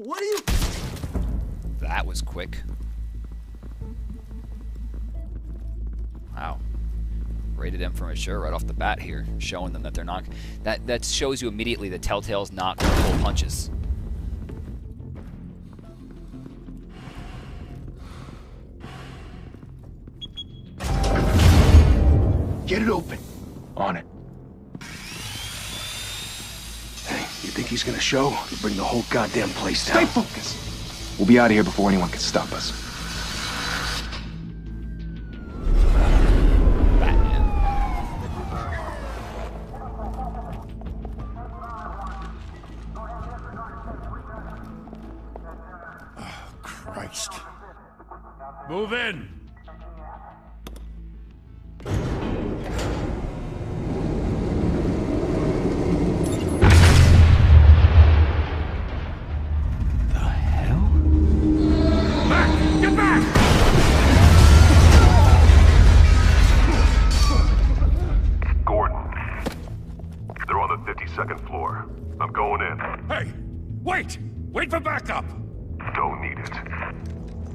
What are you... That was quick. Wow. Rated M for mature right off the bat here, showing them that they're not... That shows you immediately that Telltale's not going to pull punches. Get it open. On it. Hey, you think he's gonna show? He'll bring the whole goddamn place down. Stay focused. We'll be out of here before anyone can stop us. Batman. Oh, Christ. Move in. Wait for backup! Don't need it.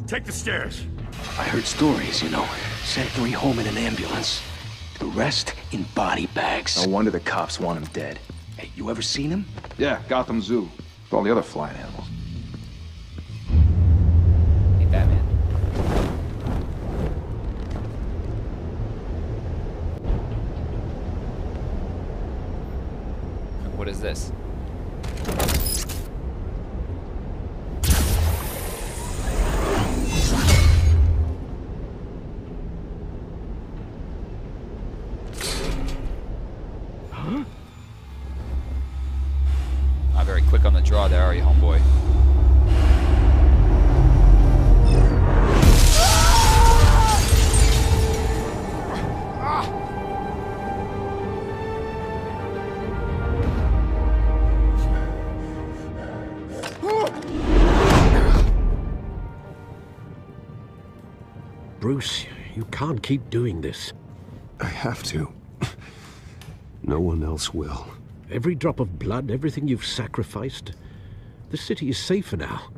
Take the stairs. I heard stories, you know. Sent 3 home in an ambulance. The rest in body bags. No wonder the cops want him dead. Hey, you ever seen him? Yeah, Gotham Zoo. With all the other flying animals. Hey, Batman. What is this? Not very quick on the draw there, are you, homeboy? Bruce, you can't keep doing this. I have to. No one else will. Every drop of blood, everything you've sacrificed. The city is safer now.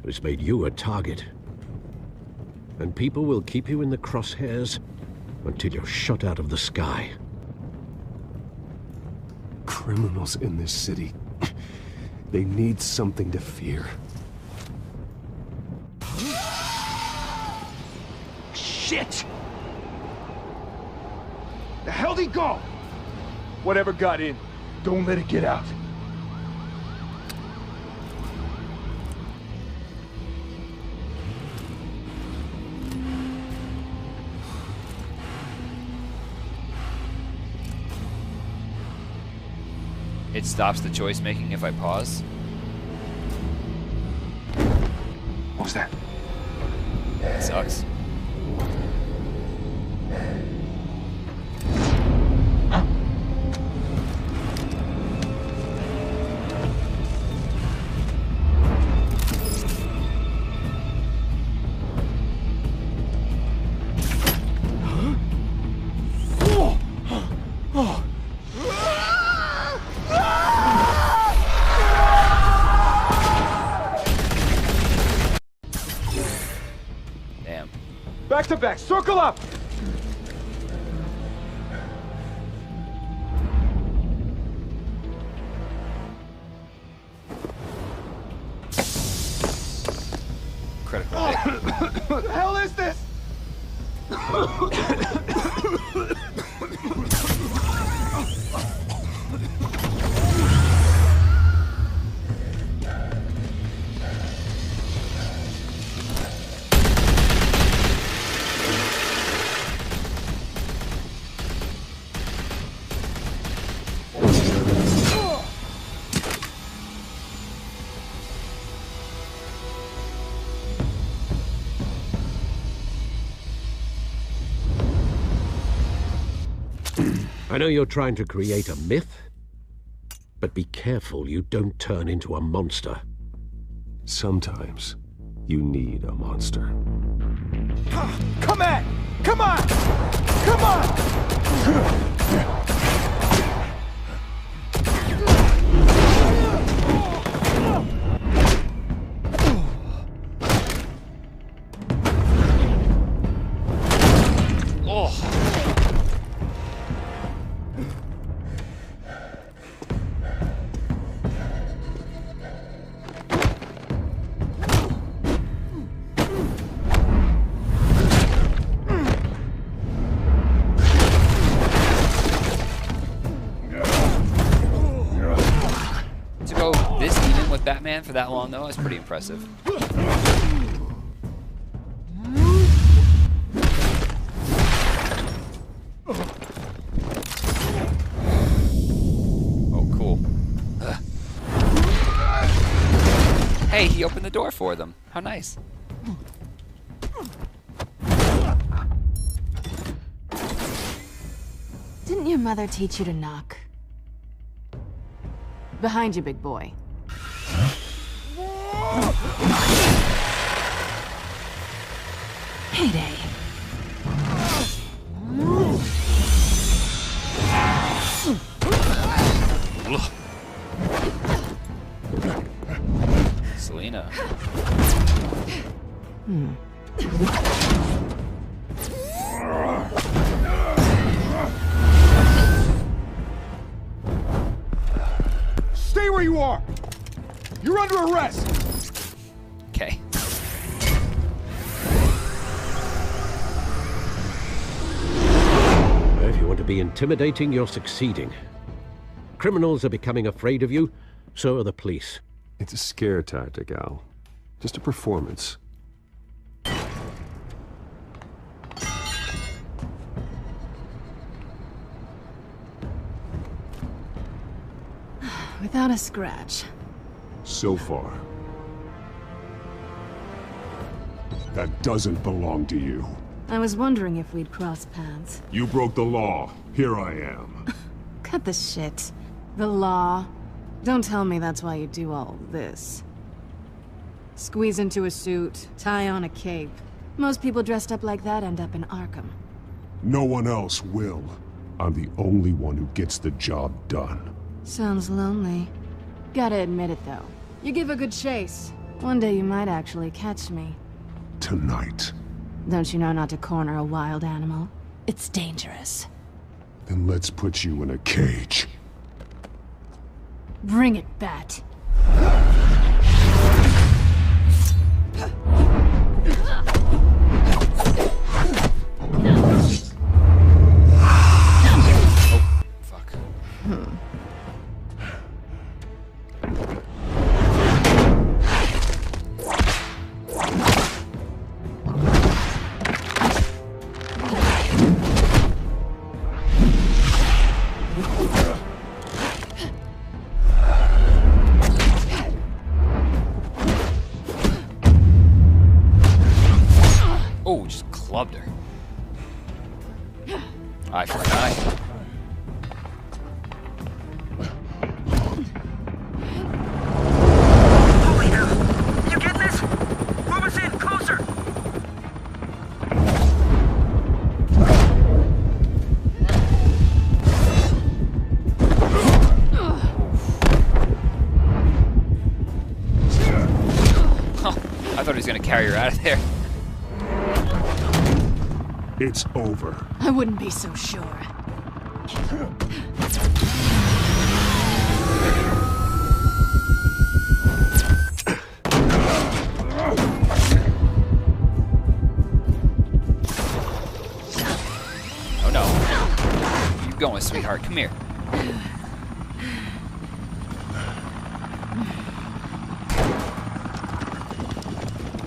But it's made you a target. And people will keep you in the crosshairs until you're shot out of the sky. Criminals in this city. They need something to fear. Shit! The hell'd he go? Whatever got in, don't let it get out. It stops the choice making if I pause. What was that? It sucks. Back to back, circle up! Critical hit. What the hell is this? I know you're trying to create a myth, but be careful you don't turn into a monster. Sometimes you need a monster. Come on! Come on! Come on! To go this even with Batman for that long, though, is pretty impressive. Oh, cool. Ugh. Hey, he opened the door for them. How nice. Didn't your mother teach you to knock? Behind you, big boy. Heyday. Selena. Stay where you are! You're under arrest! Okay. If you want to be intimidating, you're succeeding. Criminals are becoming afraid of you, so are the police. It's a scare tactic, Al. Just a performance. Without a scratch. So far. That doesn't belong to you. I was wondering if we'd cross paths. You broke the law. Here I am. Cut the shit. The law. Don't tell me that's why you do all this. Squeeze into a suit, tie on a cape. Most people dressed up like that end up in Arkham. No one else will. I'm the only one who gets the job done. Sounds lonely. Gotta admit it, though. You give a good chase. One day you might actually catch me. Tonight. Don't you know not to corner a wild animal? It's dangerous. Then let's put you in a cage. Bring it, Bat. Fuck. Oh, just clubbed her. Eye for an eye. Holy hell! You getting this? Move us in, closer! Oh, I thought he was gonna carry her out of there. It's over. I wouldn't be so sure. Oh no. Keep going, sweetheart. Come here.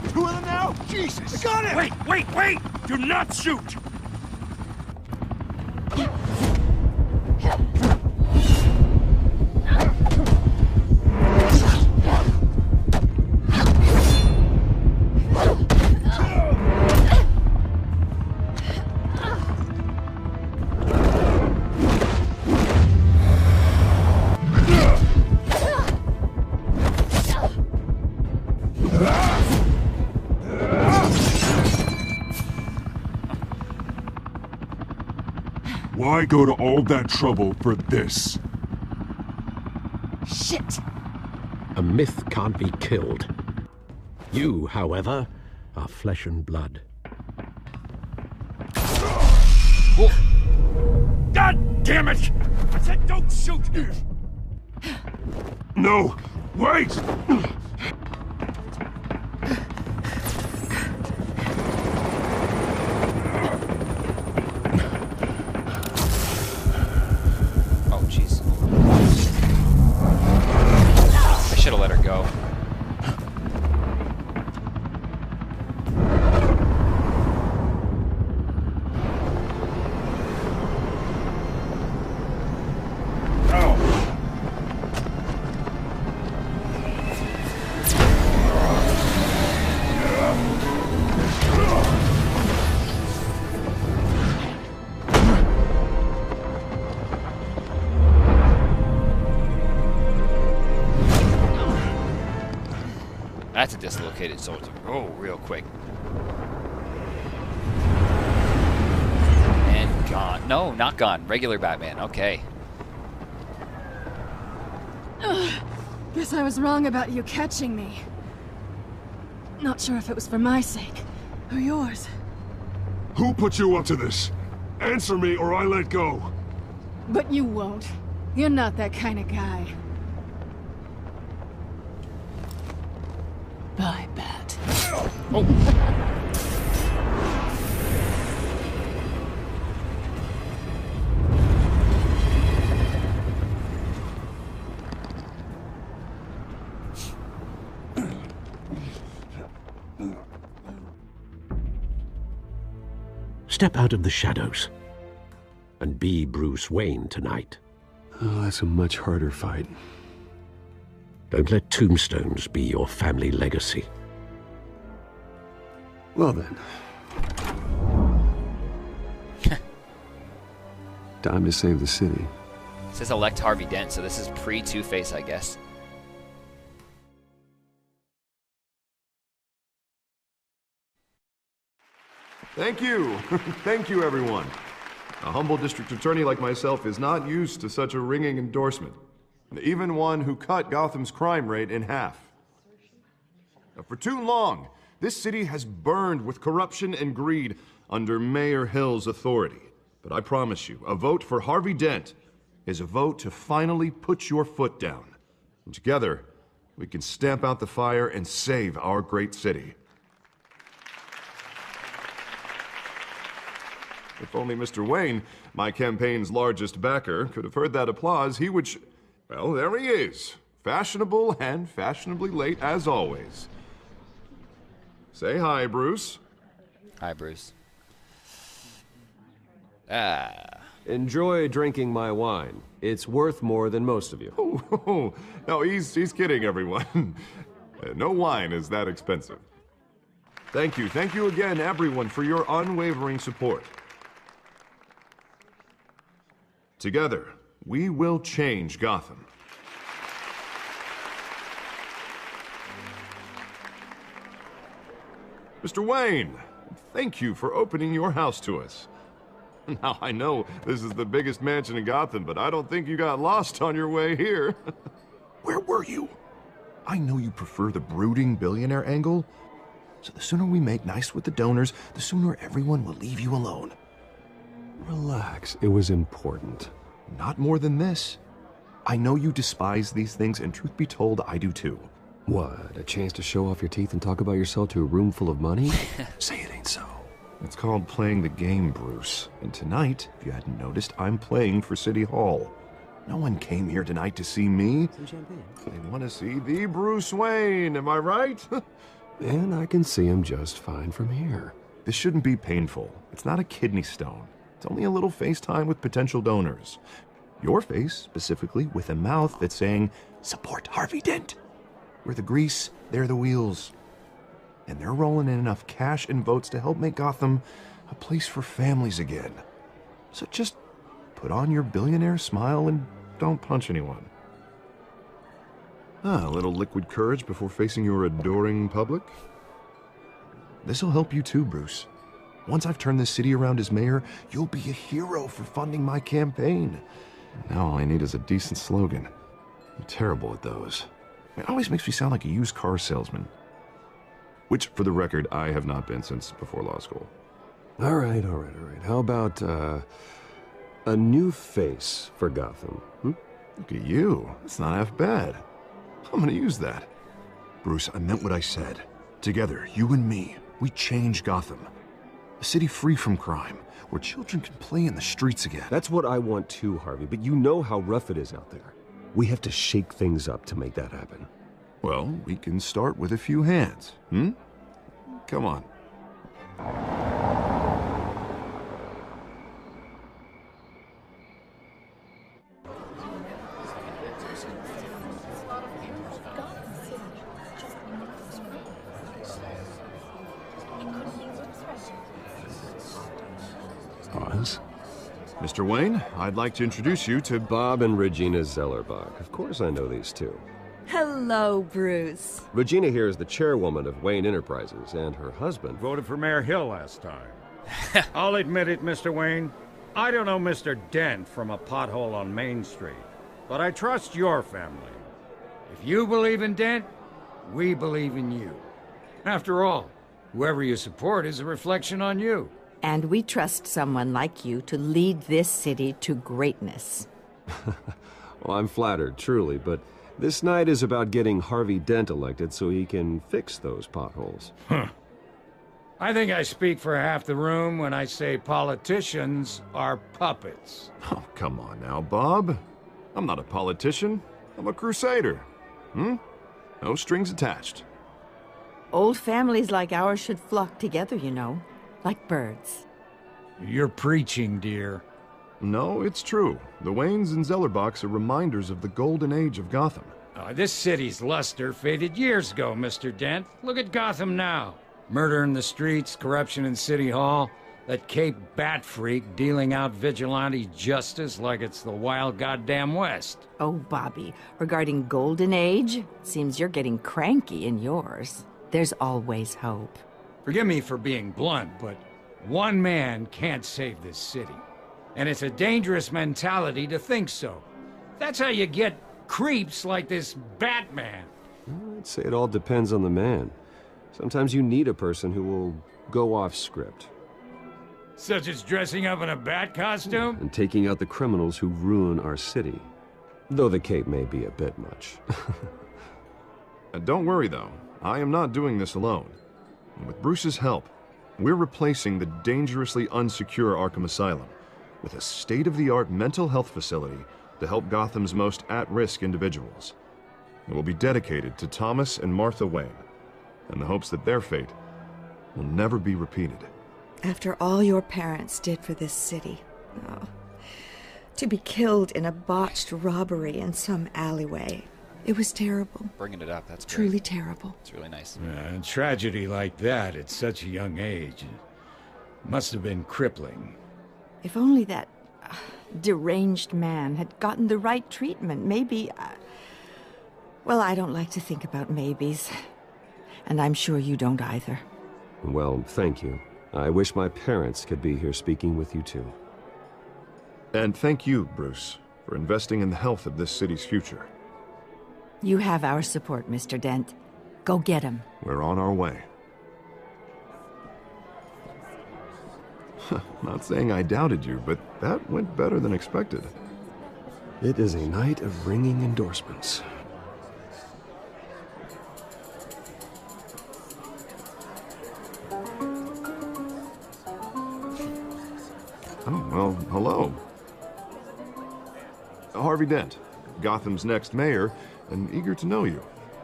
Two of them now? Jesus! I got him! Wait! Do not shoot! Why go to all that trouble for this? Shit! A myth can't be killed. You, however, are flesh and blood. God damn it! I said don't shoot! No! Wait! Oh, jeez. go. That's a dislocated soldier. Oh, real quick. And gone. No, not gone. Regular Batman. Okay. Guess I was wrong about you catching me. Not sure if it was for my sake or yours. Who put you up to this? Answer me or I let go. But you won't. You're not that kind of guy. Bye, Bat. Oh. Step out of the shadows and be Bruce Wayne tonight. Oh, that's a much harder fight. Don't let tombstones be your family legacy. Well then. Time to save the city. It says elect Harvey Dent, so this is pre-Two-Face, I guess. Thank you. Thank you, everyone. A humble district attorney like myself is not used to such a ringing endorsement. Even one who cut Gotham's crime rate in half. Now, for too long, this city has burned with corruption and greed under Mayor Hill's authority. But I promise you, a vote for Harvey Dent is a vote to finally put your foot down. And together, we can stamp out the fire and save our great city. If only Mr. Wayne, my campaign's largest backer, could have heard that applause, he would... Well, there he is. Fashionable and fashionably late as always. Say hi, Bruce. Hi, Bruce. Enjoy drinking my wine. It's worth more than most of you. Oh, no, he's kidding, everyone. No wine is that expensive. Thank you again, everyone, for your unwavering support. Together, we will change Gotham. Mr. Wayne, thank you for opening your house to us. Now, I know this is the biggest mansion in Gotham, but I don't think you got lost on your way here. Where were you? I know you prefer the brooding billionaire angle, so the sooner we make nice with the donors, the sooner everyone will leave you alone. Relax, it was important. Not more than this. I know you despise these things, and truth be told, I do too. What, a chance to show off your teeth and talk about yourself to a room full of money? Say it ain't so. It's called playing the game, Bruce. And tonight, if you hadn't noticed, I'm playing for City Hall. No one came here tonight to see me. Some champagne. They want to see the Bruce Wayne, am I right? And I can see him just fine from here. This shouldn't be painful. It's not a kidney stone. It's only a little FaceTime with potential donors. Your face, specifically, with a mouth that's saying, support Harvey Dent. We're the grease, they're the wheels. And they're rolling in enough cash and votes to help make Gotham a place for families again. So just put on your billionaire smile and don't punch anyone. A little liquid courage before facing your adoring public. This'll help you too, Bruce. Once I've turned this city around as mayor, you'll be a hero for funding my campaign. Now all I need is a decent slogan. I'm terrible at those. It always makes me sound like a used car salesman. Which, for the record, I have not been since before law school. All right. How about, a new face for Gotham, Look at you. That's not half bad. I'm gonna use that. Bruce, I meant what I said. Together, you and me, we change Gotham. A city free from crime, where children can play in the streets again. That's what I want too, Harvey, but you know how rough it is out there. We have to shake things up to make that happen. Well, we can start with a few hands, Come on. Oz? Mr. Wayne, I'd like to introduce you to Bob and Regina Zellerbach. Of course I know these two. Hello, Bruce. Regina here is the chairwoman of Wayne Enterprises, and her husband Voted for Mayor Hill last time. I'll admit it, Mr. Wayne. I don't know Mr. Dent from a pothole on Main Street, but I trust your family. If you believe in Dent, we believe in you. After all, whoever you support is a reflection on you. And we trust someone like you to lead this city to greatness. Well, I'm flattered, truly, but this night is about getting Harvey Dent elected so he can fix those potholes. I think I speak for half the room when I say politicians are puppets. Oh, come on now, Bob. I'm not a politician. I'm a crusader. No strings attached. Old families like ours should flock together, you know, like birds. You're preaching, dear. No, it's true. The Waynes and Zellerbachs are reminders of the golden age of Gotham. This city's luster faded years ago, Mr. Dent. Look at Gotham now. Murder in the streets, corruption in City Hall, that Cape Bat freak dealing out vigilante justice like it's the wild goddamn West. Oh, Bobby, regarding Golden Age, seems you're getting cranky in yours. There's always hope. Forgive me for being blunt, but one man can't save this city. And it's a dangerous mentality to think so. That's how you get creeps like this Batman. I'd say it all depends on the man. Sometimes you need a person who will go off script. Such as dressing up in a bat costume? And taking out the criminals who ruin our city. Though the cape may be a bit much. Don't worry, though. I am not doing this alone. And with Bruce's help, we're replacing the dangerously unsecure Arkham Asylum with a state-of-the-art mental health facility to help Gotham's most at-risk individuals. It will be dedicated to Thomas and Martha Wayne, in the hopes that their fate will never be repeated. After all your parents did for this city, to be killed in a botched robbery in some alleyway, it was terrible. Bringing it up, that's great. Truly terrible. It's really nice. A tragedy like that at such a young age must have been crippling. If only that deranged man had gotten the right treatment, maybe... well, I don't like to think about maybes. And I'm sure you don't either. Well, thank you. I wish my parents could be here speaking with you too. And thank you, Bruce, for investing in the health of this city's future. You have our support, Mr. Dent. Go get him. We're on our way. Not saying I doubted you, but that went better than expected. It is a night of ringing endorsements. Oh, well, hello. Harvey Dent, Gotham's next mayor, and eager to know you.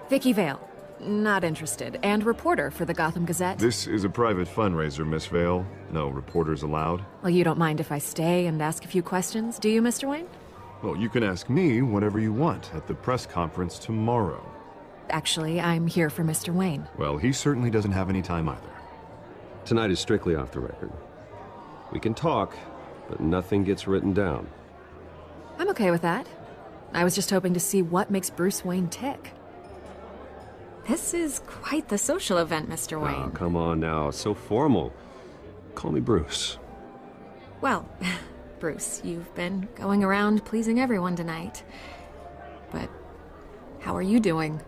Vicky Vale. Not interested. And reporter for the Gotham Gazette. This is a private fundraiser, Miss Vale. No reporters allowed. Well, you don't mind if I stay and ask a few questions, do you, Mr. Wayne? Well, you can ask me whatever you want at the press conference tomorrow. Actually, I'm here for Mr. Wayne. Well, he certainly doesn't have any time either. Tonight is strictly off the record. We can talk, but nothing gets written down. I'm okay with that. I was just hoping to see what makes Bruce Wayne tick. This is quite the social event, Mr. Wayne. Oh, come on now. So formal. Call me Bruce. Well, Bruce, you've been going around pleasing everyone tonight. But how are you doing?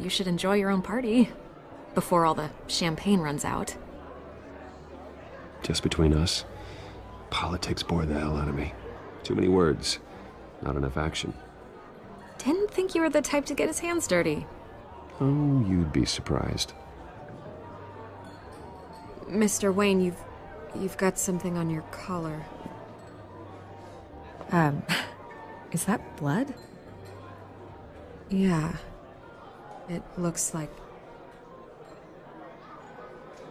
You should enjoy your own party before all the champagne runs out. Just between us, politics bore the hell out of me. Too many words, not enough action. Didn't think you were the type to get his hands dirty. Oh, you'd be surprised. Mr. Wayne, you've got something on your collar. Is that blood? Yeah. It looks like...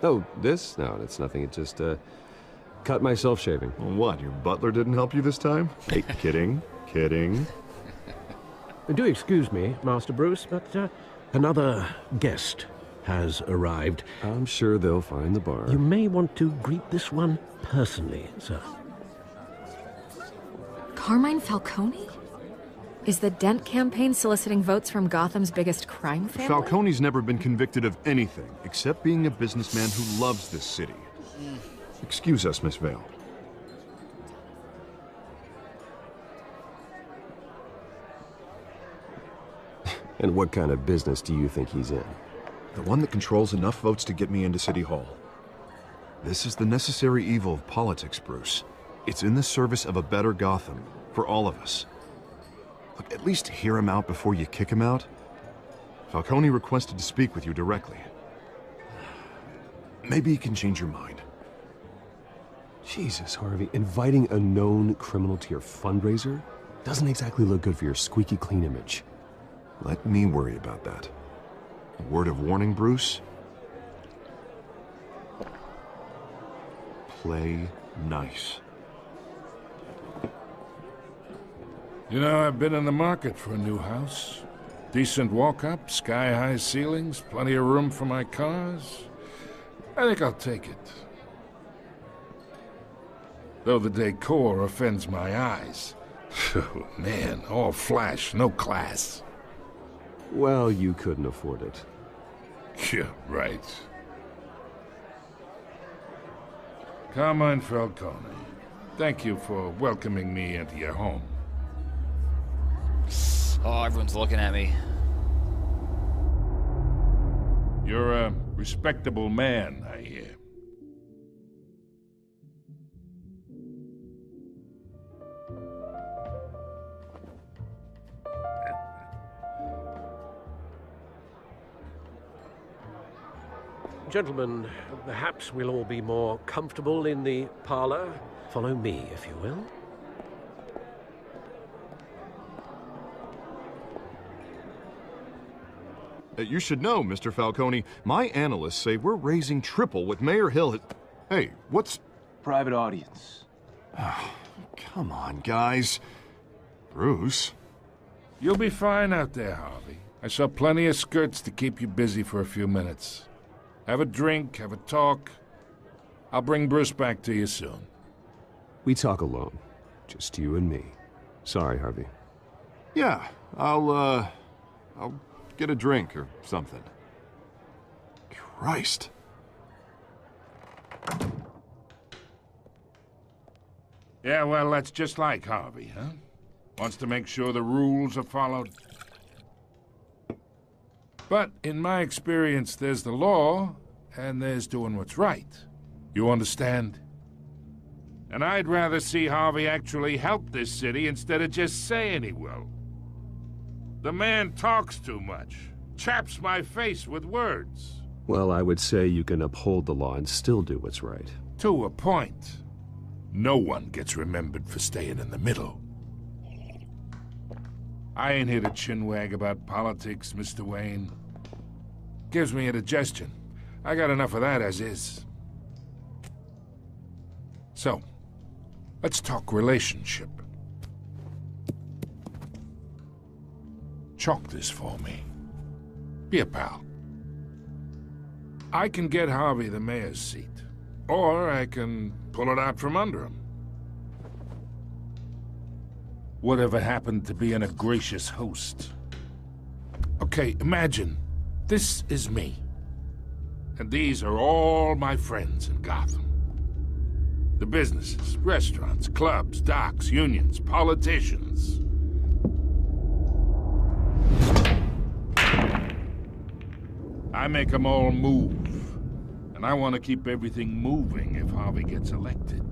Oh, this? No, it's nothing. It just, cut myself shaving. What, your butler didn't help you this time? Hey, kidding. Kidding. Do excuse me, Master Bruce, but another guest has arrived. I'm sure they'll find the bar. You may want to greet this one personally, sir. Carmine Falcone? Is the Dent campaign soliciting votes from Gotham's biggest crime family? Falcone's never been convicted of anything, except being a businessman who loves this city. Excuse us, Miss Vale. And what kind of business do you think he's in? The one that controls enough votes to get me into City Hall. This is the necessary evil of politics, Bruce. It's in the service of a better Gotham, for all of us. Look, at least hear him out before you kick him out. Falcone requested to speak with you directly. Maybe he can change your mind. Jesus, Harvey, inviting a known criminal to your fundraiser doesn't exactly look good for your squeaky clean image. Let me worry about that. A word of warning, Bruce? Play nice. You know, I've been in the market for a new house. Decent walk-up, sky-high ceilings, plenty of room for my cars. I think I'll take it. Though the decor offends my eyes. Oh, man, all flash, no class. Well, you couldn't afford it. Yeah, right. Carmine Falcone, thank you for welcoming me into your home. Oh, everyone's looking at me. You're a respectable man, I hear. Gentlemen, perhaps we'll all be more comfortable in the parlor. Follow me, if you will. You should know, Mr. Falcone, my analysts say we're raising triple what Mayor Hill had... Hey, what's... Private audience. Oh, come on, guys. Bruce? You'll be fine out there, Harvey. I saw plenty of skirts to keep you busy for a few minutes. Have a drink, have a talk. I'll bring Bruce back to you soon. We talk alone. Just you and me. Sorry, Harvey. Yeah, I'll get a drink or something. Christ. Yeah, well, that's just like Harvey, huh? Wants to make sure the rules are followed. But in my experience, there's the law, and there's doing what's right. You understand? And I'd rather see Harvey actually help this city instead of just saying he will. The man talks too much, chaps my face with words. Well, I would say you can uphold the law and still do what's right. To a point. No one gets remembered for staying in the middle. I ain't here to chinwag about politics, Mr. Wayne. Gives me indigestion. I got enough of that as is. So, let's talk relationship. Chalk this for me. Be a pal. I can get Harvey the mayor's seat, or I can pull it out from under him. Whatever happened to being a gracious host? Okay, imagine this is me. And these are all my friends in Gotham. The businesses, restaurants, clubs, docks, unions, politicians. I make them all move. And I want to keep everything moving if Harvey gets elected.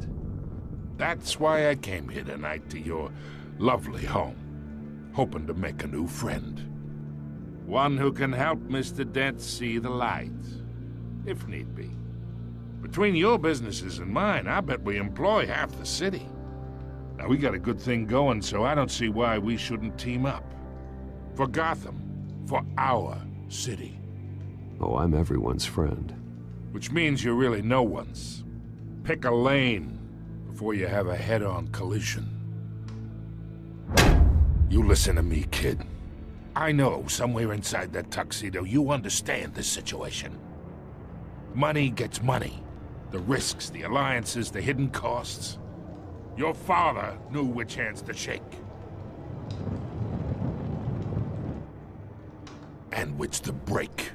That's why I came here tonight to your lovely home, hoping to make a new friend. One who can help Mr. Dent see the light, if need be. Between your businesses and mine, I bet we employ half the city. Now, we got a good thing going, so I don't see why we shouldn't team up. For Gotham. For our city. Oh, I'm everyone's friend. Which means you're really no one's. Pick a lane before you have a head-on collision. You listen to me, kid. I know somewhere inside that tuxedo you understand this situation. Money gets money. The risks, the alliances, the hidden costs. Your father knew which hands to shake. And which to break.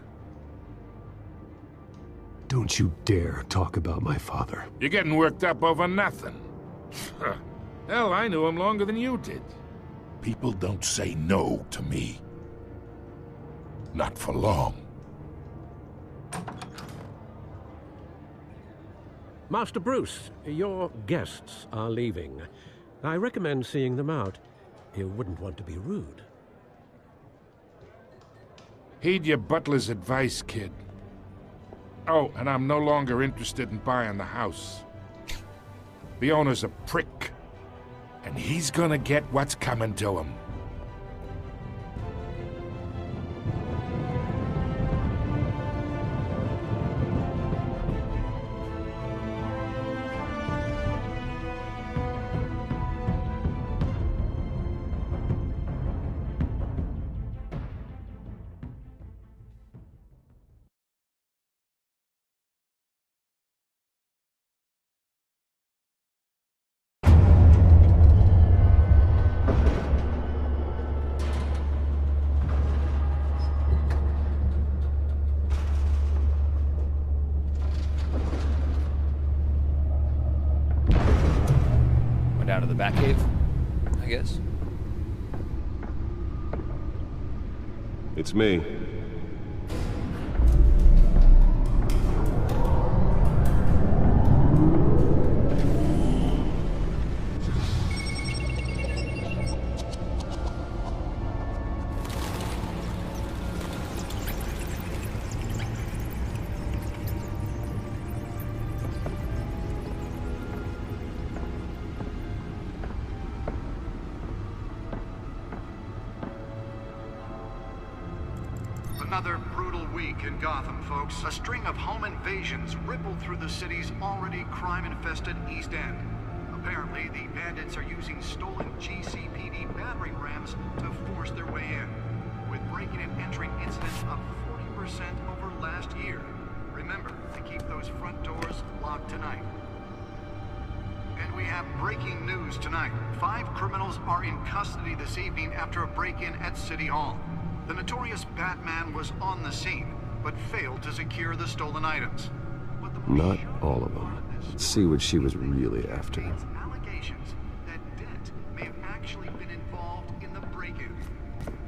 Don't you dare talk about my father. You're getting worked up over nothing. Hell, I knew him longer than you did. People don't say no to me. Not for long. Master Bruce, your guests are leaving. I recommend seeing them out. You wouldn't want to be rude. Heed your butler's advice, kid. Oh, and I'm no longer interested in buying the house. The owner's a prick. And he's gonna get what's coming to him. Down to the Batcave, I guess. It's me. Another brutal week in Gotham, folks. A string of home invasions rippled through the city's already crime-infested East End. Apparently, the bandits are using stolen GCPD battering rams to force their way in, with breaking and entering incidents up 40% over last year. Remember to keep those front doors locked tonight. And we have breaking news tonight. 5 criminals are in custody this evening after a break-in at City Hall. The notorious Batman was on the scene, but failed to secure the stolen items. Not all of them. Let's see what she was really after. Allegations that Dent may have actually been involved in the break-in.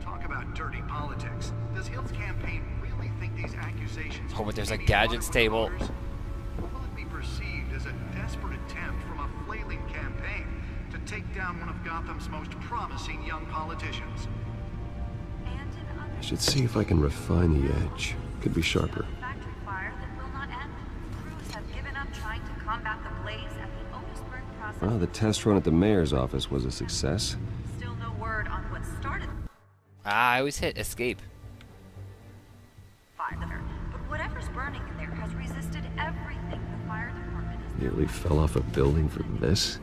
Talk about dirty politics. Does Hill's campaign really think these accusations... Oh, but there's a gadgets table. Will it be perceived as a desperate attempt from a flailing campaign to take down one of Gotham's most promising young politicians? I should see if I can refine the edge. Could be sharper. Factory fire that will not end. Crews have given up trying to combat the blaze at the Otisburg process. Well, the test run at the mayor's office was a success. Still no word on what started. I always hit escape. Fire, but whatever's burning in there has resisted everything the fire department has. Nearly fell off a building for this.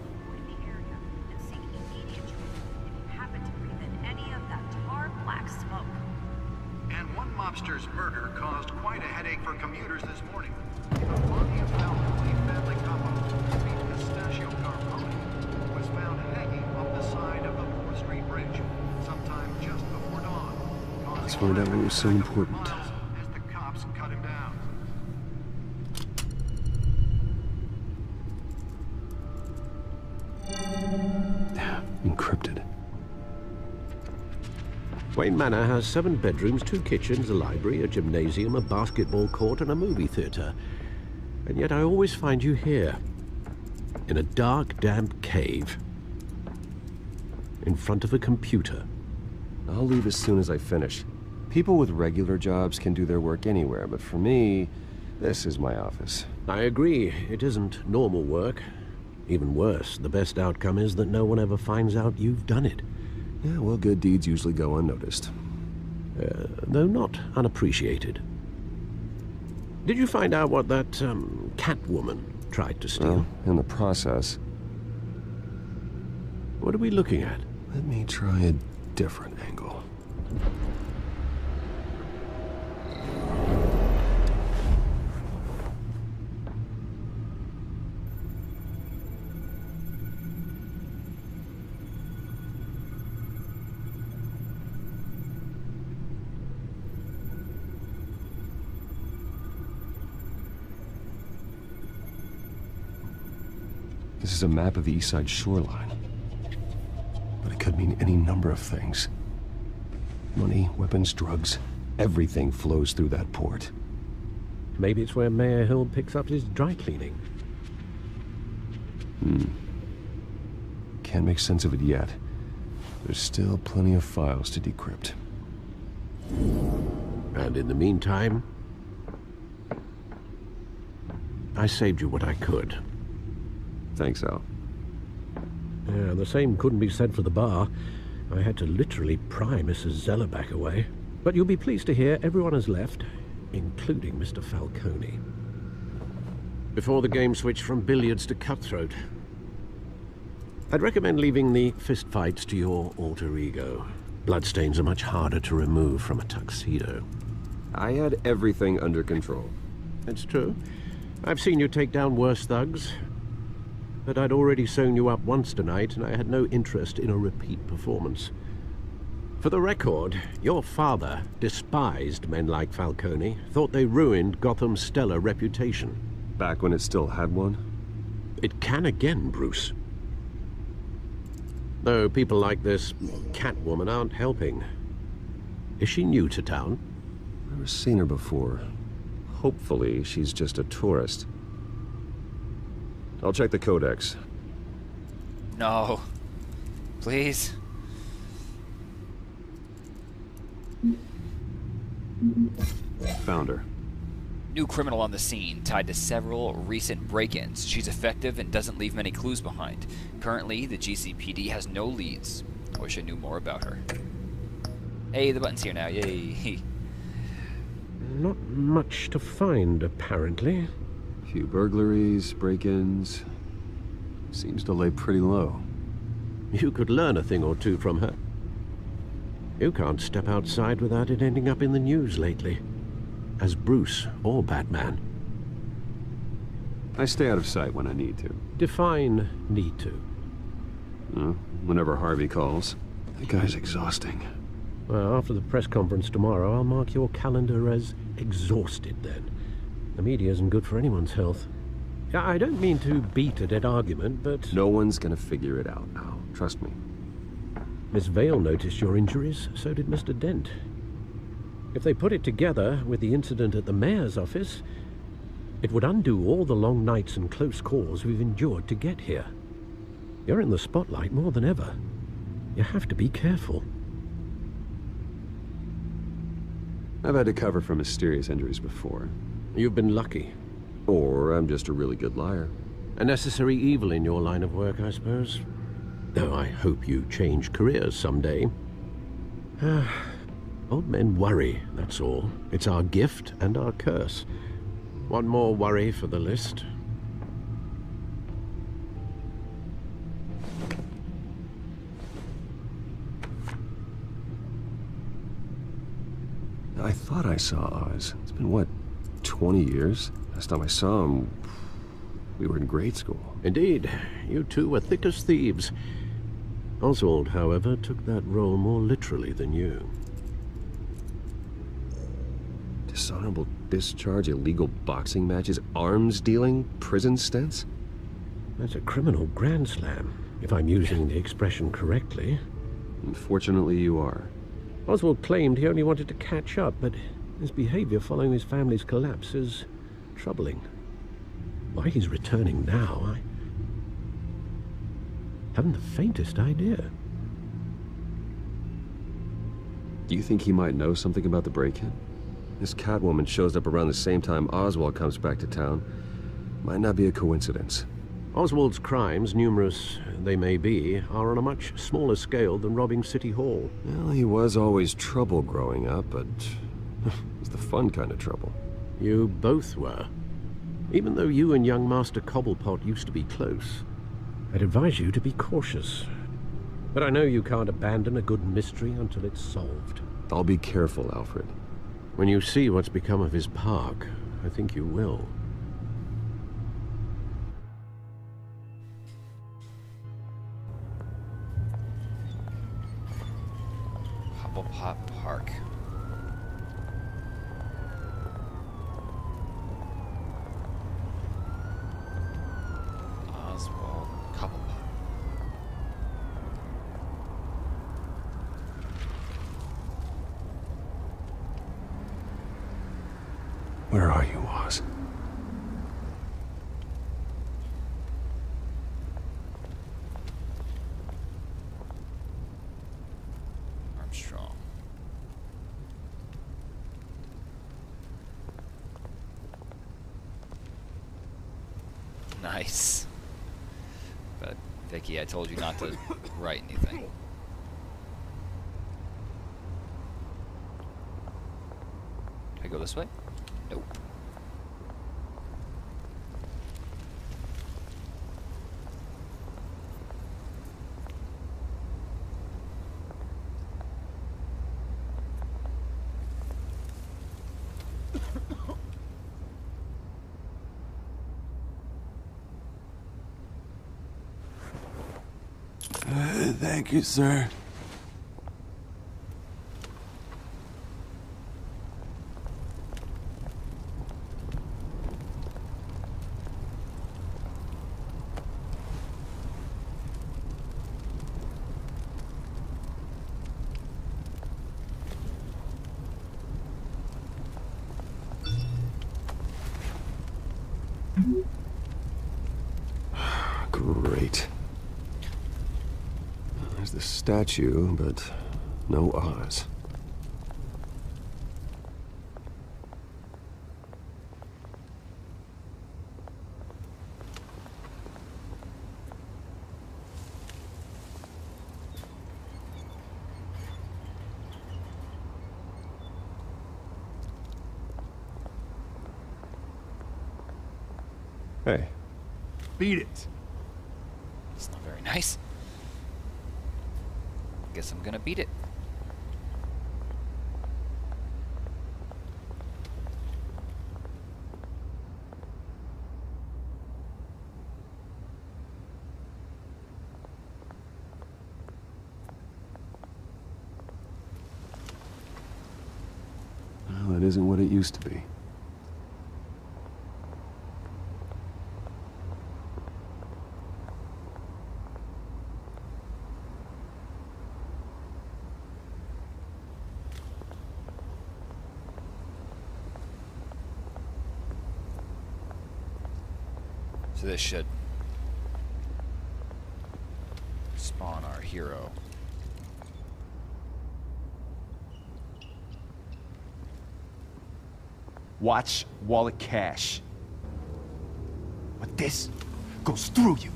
Mobster's murder caused quite a headache for commuters this morning. A body of elderly family couple, named Pistachio Garponi, was found hanging off the side of the 4th Street Bridge sometime just before dawn. Let's find out what was so important. As the cops cut him down. Encrypted. Wayne Manor has 7 bedrooms, 2 kitchens, a library, a gymnasium, a basketball court, and a movie theater. And yet I always find you here, in a dark, damp cave, in front of a computer. I'll leave as soon as I finish. People with regular jobs can do their work anywhere, but for me, this is my office. I agree. It isn't normal work. Even worse, the best outcome is that no one ever finds out you've done it. Yeah, well, good deeds usually go unnoticed. though not unappreciated. Did you find out what that Catwoman tried to steal? Well, in the process. What are we looking at? Let me try a different angle. This is a map of the East Side shoreline. But it could mean any number of things. Money, weapons, drugs, everything flows through that port. Maybe it's where Mayor Hill picks up his dry cleaning. Can't make sense of it yet. There's still plenty of files to decrypt. And in the meantime, I saved you what I could. Thanks, Al. Yeah, the same couldn't be said for the bar. I had to literally pry Mrs. Zeller back away. But you'll be pleased to hear everyone has left, including Mr. Falcone. Before the game switched from billiards to cutthroat. I'd recommend leaving the fistfights to your alter ego. Bloodstains are much harder to remove from a tuxedo. I had everything under control. It's true. I've seen you take down worse thugs. But I'd already sewn you up once tonight, and I had no interest in a repeat performance. For the record, your father despised men like Falcone, thought they ruined Gotham's stellar reputation. Back when it still had one? It can again, Bruce. Though people like this Catwoman aren't helping. Is she new to town? Never seen her before. Hopefully, she's just a tourist. I'll check the codex. No. Please. Found her. New criminal on the scene, tied to several recent break-ins. She's effective and doesn't leave many clues behind. Currently, the GCPD has no leads. I wish I knew more about her. Hey, the button's here now. Yay. Not much to find, apparently. Few burglaries, break-ins. Seems to lay pretty low. You could learn a thing or two from her. You can't step outside without it ending up in the news lately. As Bruce or Batman. I stay out of sight when I need to. Define need to. Whenever Harvey calls. That guy's exhausting. Well, after the press conference tomorrow, I'll mark your calendar as exhausted then. The media isn't good for anyone's health. I don't mean to beat a dead argument, but... No one's gonna figure it out now. Trust me. Miss Vale noticed your injuries, so did Mr. Dent. If they put it together with the incident at the mayor's office, it would undo all the long nights and close calls we've endured to get here. You're in the spotlight more than ever. You have to be careful. I've had to cover for mysterious injuries before. You've been lucky. Or I'm just a really good liar. A necessary evil in your line of work, I suppose. Though I hope you change careers someday. Old men worry, that's all. It's our gift and our curse. One more worry for the list. I thought I saw Oz. It's been, what, 20 years? Last time I saw him, we were in grade school. Indeed. You two were thick as thieves. Oswald, however, took that role more literally than you. Dishonorable discharge, illegal boxing matches, arms dealing, prison stints? That's a criminal grand slam, if I'm using the expression correctly. Unfortunately, you are. Oswald claimed he only wanted to catch up, but his behavior following his family's collapse is troubling. Why he's returning now, I haven't the faintest idea. Do you think he might know something about the break-in? This Catwoman shows up around the same time Oswald comes back to town. Might not be a coincidence. Oswald's crimes, numerous they may be, are on a much smaller scale than robbing City Hall. Well, he was always trouble growing up, but it was the fun kind of trouble. You both were. Even though you and young Master Cobblepot used to be close, I'd advise you to be cautious. But I know you can't abandon a good mystery until it's solved. I'll be careful, Alfred. When you see what's become of his park, I think you will. Cobblepot Park. Oswald Cobblepot. Where are you, Oz? Armstrong. Nice. But, Vicky, I told you not to write anything. Can I go this way? Nope. Thank you, sir. Great. There's the statue, but no Oz. Hey. Beat it. It's not very nice. Guess I'm gonna beat it. Well, it isn't what it used to be. So this should spawn our hero. Watch wallet cash. But this goes through you.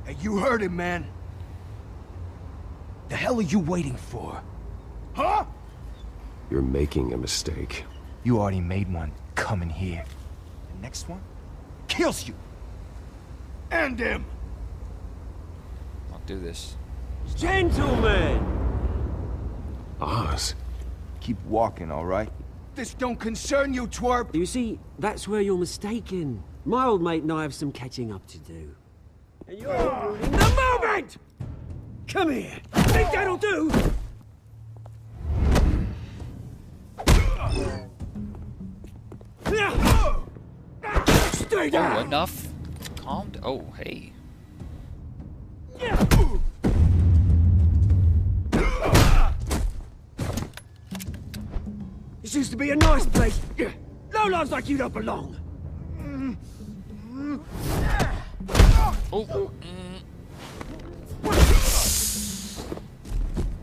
Hey, you heard it, man. The hell are you waiting for? Huh? You're making a mistake. You already made one coming here. The next one kills you. And him. I'll do this. Gentlemen! Oz. Keep walking, all right? This don't concern you, twerp! You see, that's where you're mistaken. My old mate and I have some catching up to do. And you're ruining the moment! Come here! Think that'll do? Stay down! Oh, enough. Calmed. Oh, hey. This used to be a nice place. Lowlifes like you don't belong. Oh.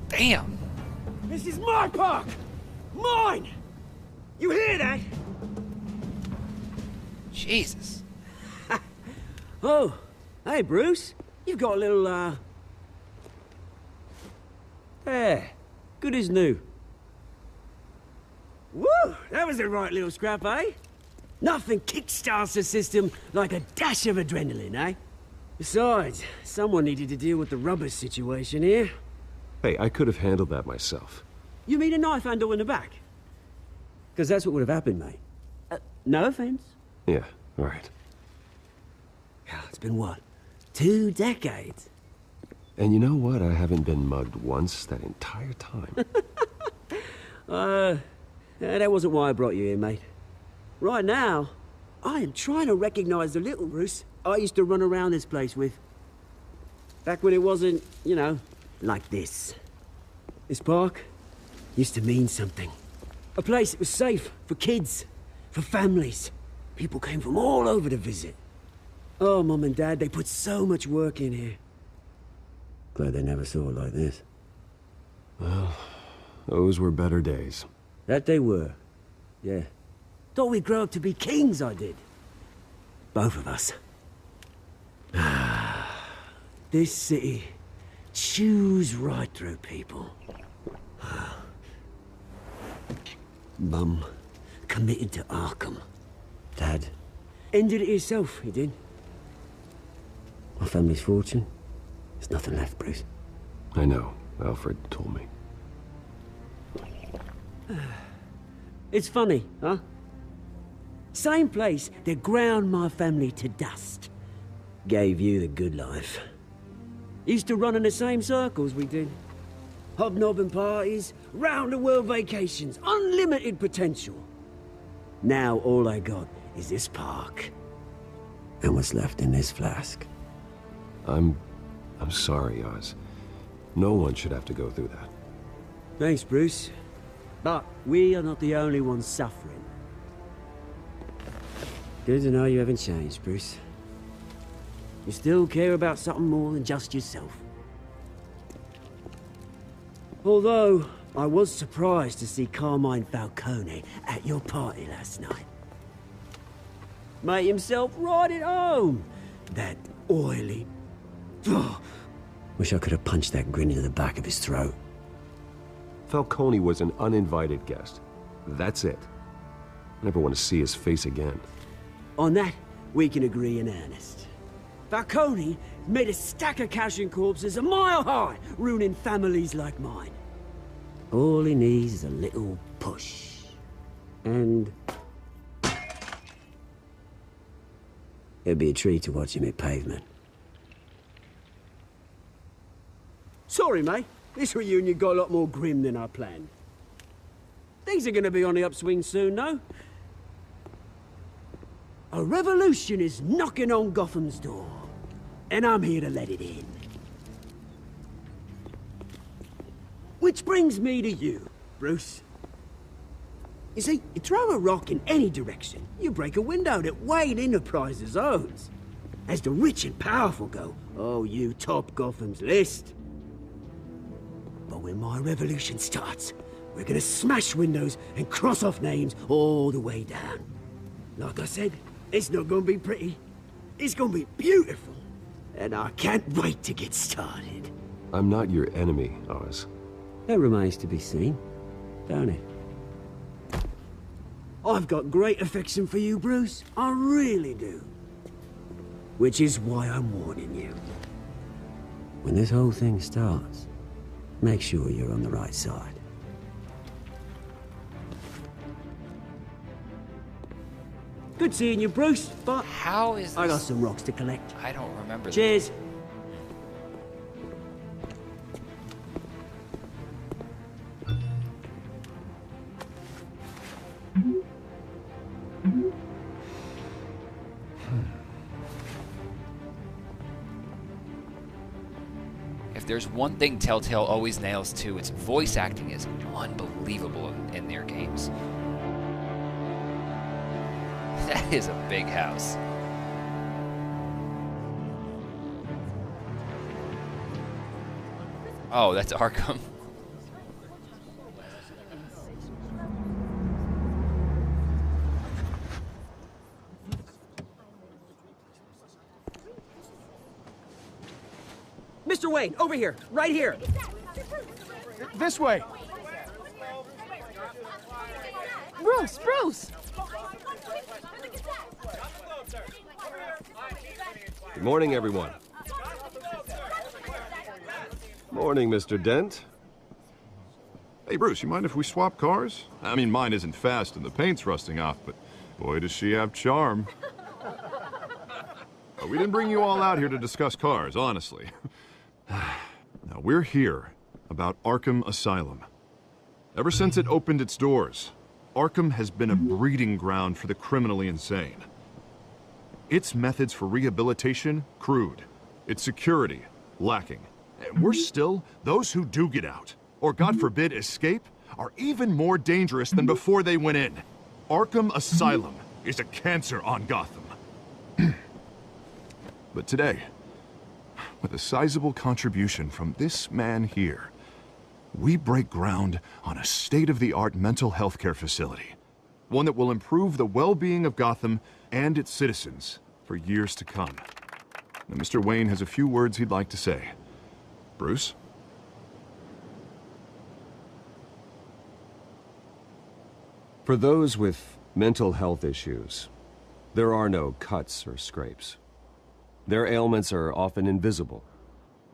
Damn. This is my park. Mine. You hear that? Jesus. Oh, hey, Bruce. You've got a little, There. Good as new. Woo! That was a right little scrap, eh? Nothing kickstarts the system like a dash of adrenaline, eh? Besides, someone needed to deal with the rubber situation here. Hey, I could have handled that myself. You mean a knife handle in the back? Because that's what would have happened, mate. No offense. Yeah, all right. It's been what? 2 decades? And you know what? I haven't been mugged once that entire time. That wasn't why I brought you here, mate. Right now, I am trying to recognize the little Bruce I used to run around this place with. Back when it wasn't, you know, like this. This park used to mean something. A place that was safe for kids, for families. People came from all over to visit. Oh, Mum and Dad, they put so much work in here. Glad they never saw it like this. Well, those were better days. That they were. Yeah. Thought we'd grow up to be kings, I did. Both of us. This city chews right through people. Mum committed to Arkham. Dad ended it himself, he did. My family's fortune. There's nothing left, Bruce. I know. Alfred told me. It's funny, huh? Same place that ground my family to dust. Gave you the good life. Used to run in the same circles we did. Hobnobbing parties, round-the-world vacations, unlimited potential. Now all I got is this park. And what's left in this flask. I'm sorry, Oz. No one should have to go through that. Thanks, Bruce. But we are not the only ones suffering. Good to know you haven't changed, Bruce. You still care about something more than just yourself. Although, I was surprised to see Carmine Falcone at your party last night. Made himself right at home. That oily... Ugh. Wish I could have punched that grin into the back of his throat. Falcone was an uninvited guest. That's it. I never want to see his face again. On that, we can agree in earnest. Falcone made a stack of cash and corpses a mile high, ruining families like mine. All he needs is a little push. And... it'd be a treat to watch him hit pavement. Sorry, mate. This reunion got a lot more grim than I planned. Things are gonna be on the upswing soon, though. A revolution is knocking on Gotham's door. And I'm here to let it in. Which brings me to you, Bruce. You see, you throw a rock in any direction, you break a window that Wayne Enterprises owns. As the rich and powerful go, oh, you top Gotham's list. But when my revolution starts, we're gonna smash windows and cross off names all the way down. Like I said, it's not gonna be pretty. It's gonna be beautiful. And I can't wait to get started. I'm not your enemy, Oz. That remains to be seen, don't it? I've got great affection for you, Bruce. I really do. Which is why I'm warning you. When this whole thing starts, make sure you're on the right side. Good seeing you, Bruce, but... how is this? I got some rocks to collect. I don't remember. Cheers. If there's one thing Telltale always nails too, its voice acting is unbelievable in their games. That is a big house. Oh, that's Arkham. Mr. Wayne, over here, right here. This way. Bruce! Good morning, everyone. Morning, Mr. Dent. Hey, Bruce, you mind if we swap cars? I mean, mine isn't fast and the paint's rusting off, but boy, does she have charm. We didn't bring you all out here to discuss cars, honestly. Now, we're here about Arkham Asylum. Ever since it opened its doors, Arkham has been a breeding ground for the criminally insane. Its methods for rehabilitation, crude. Its security, lacking. And worse still, those who do get out, or God forbid escape, are even more dangerous than before they went in. Arkham Asylum is a cancer on Gotham. But today, with a sizable contribution from this man here, we break ground on a state-of-the-art mental health care facility. One that will improve the well-being of Gotham and its citizens for years to come. Now, Mr. Wayne has a few words he'd like to say. Bruce? For those with mental health issues, there are no cuts or scrapes. Their ailments are often invisible,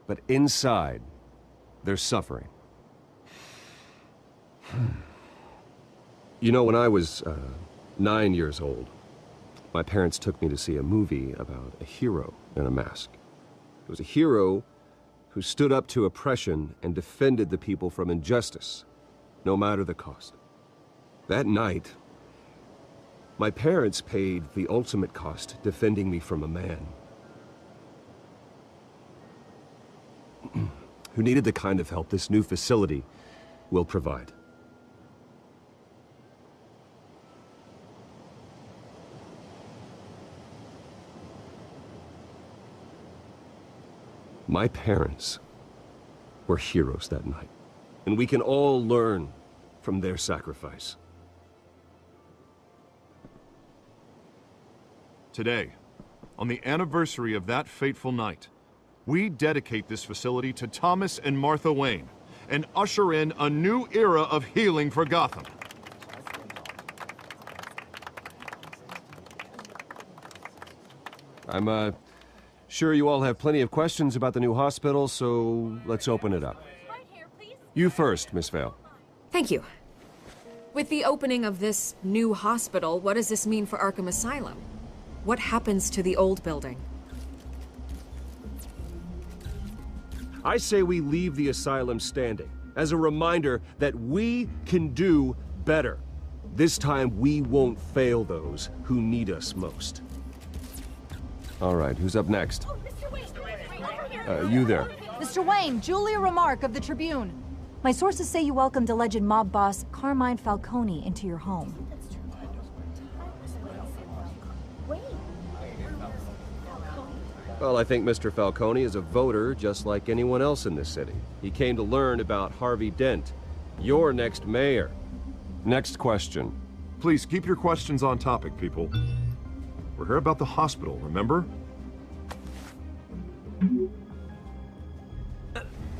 but inside, they're suffering. You know, when I was 9 years old, my parents took me to see a movie about a hero in a mask. It was a hero who stood up to oppression and defended the people from injustice, no matter the cost. That night, my parents paid the ultimate cost defending me from a man who needed the kind of help this new facility will provide. My parents were heroes that night, and we can all learn from their sacrifice. Today, on the anniversary of that fateful night, we dedicate this facility to Thomas and Martha Wayne and usher in a new era of healing for Gotham. I'm sure you all have plenty of questions about the new hospital, so let's open it up. You first, Miss Vale. Thank you. With the opening of this new hospital, what does this mean for Arkham Asylum? What happens to the old building? I say we leave the asylum standing, as a reminder that we can do better. This time, we won't fail those who need us most. All right, who's up next? You there. Mr. Wayne, Julia Remark of the Tribune. My sources say you welcomed alleged mob boss Carmine Falcone into your home. Well, I think Mr. Falcone is a voter just like anyone else in this city. He came to learn about Harvey Dent, your next mayor. Next question. Please keep your questions on topic, people. We're here about the hospital, remember?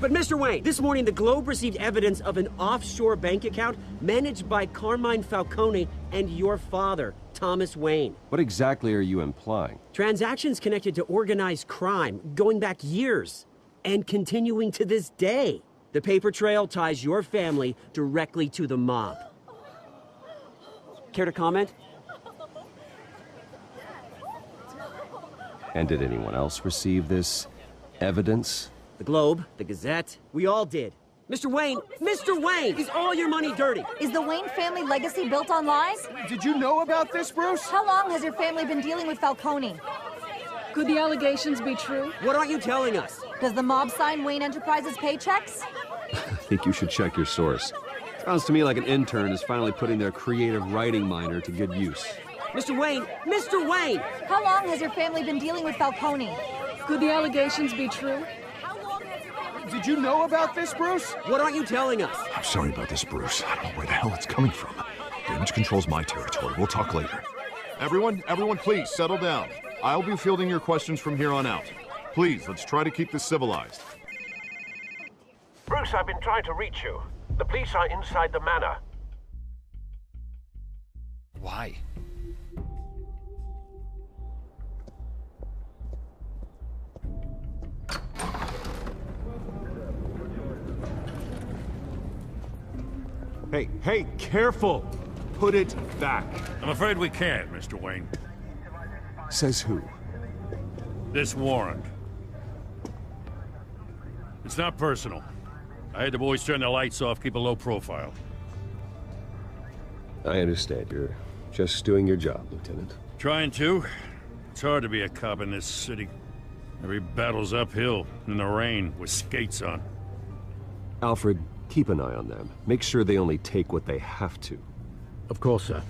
But Mr. Wayne, this morning the Globe received evidence of an offshore bank account managed by Carmine Falcone and your father, Thomas Wayne. What exactly are you implying? Transactions connected to organized crime, going back years, and continuing to this day. The paper trail ties your family directly to the mob. Care to comment? And did anyone else receive this evidence? The Globe, the Gazette, we all did. Mr. Wayne, is all your money dirty? Is the Wayne family legacy built on lies? Did you know about this, Bruce? How long has your family been dealing with Falcone? Could the allegations be true? What aren't you telling us? Does the mob sign Wayne Enterprises paychecks? I think you should check your source. Sounds to me like an intern is finally putting their creative writing minor to good use. Mr. Wayne! How long has your family been dealing with Falcone? Could the allegations be true? Did you know about this, Bruce? What aren't you telling us? I'm sorry about this, Bruce. I don't know where the hell it's coming from. Damage control's my territory. We'll talk later. Everyone, please, settle down. I'll be fielding your questions from here on out. Please, let's try to keep this civilized. Bruce, I've been trying to reach you. The police are inside the manor. Why? Hey, careful! Put it back. I'm afraid we can't, Mr. Wayne. Says who? This warrant. It's not personal. I had the boys turn the lights off, keep a low profile. I understand. You're just doing your job, Lieutenant. Trying to. It's hard to be a cop in this city. Every battle's uphill, in the rain, with skates on. Alfred, keep an eye on them. Make sure they only take what they have to. Of course, sir.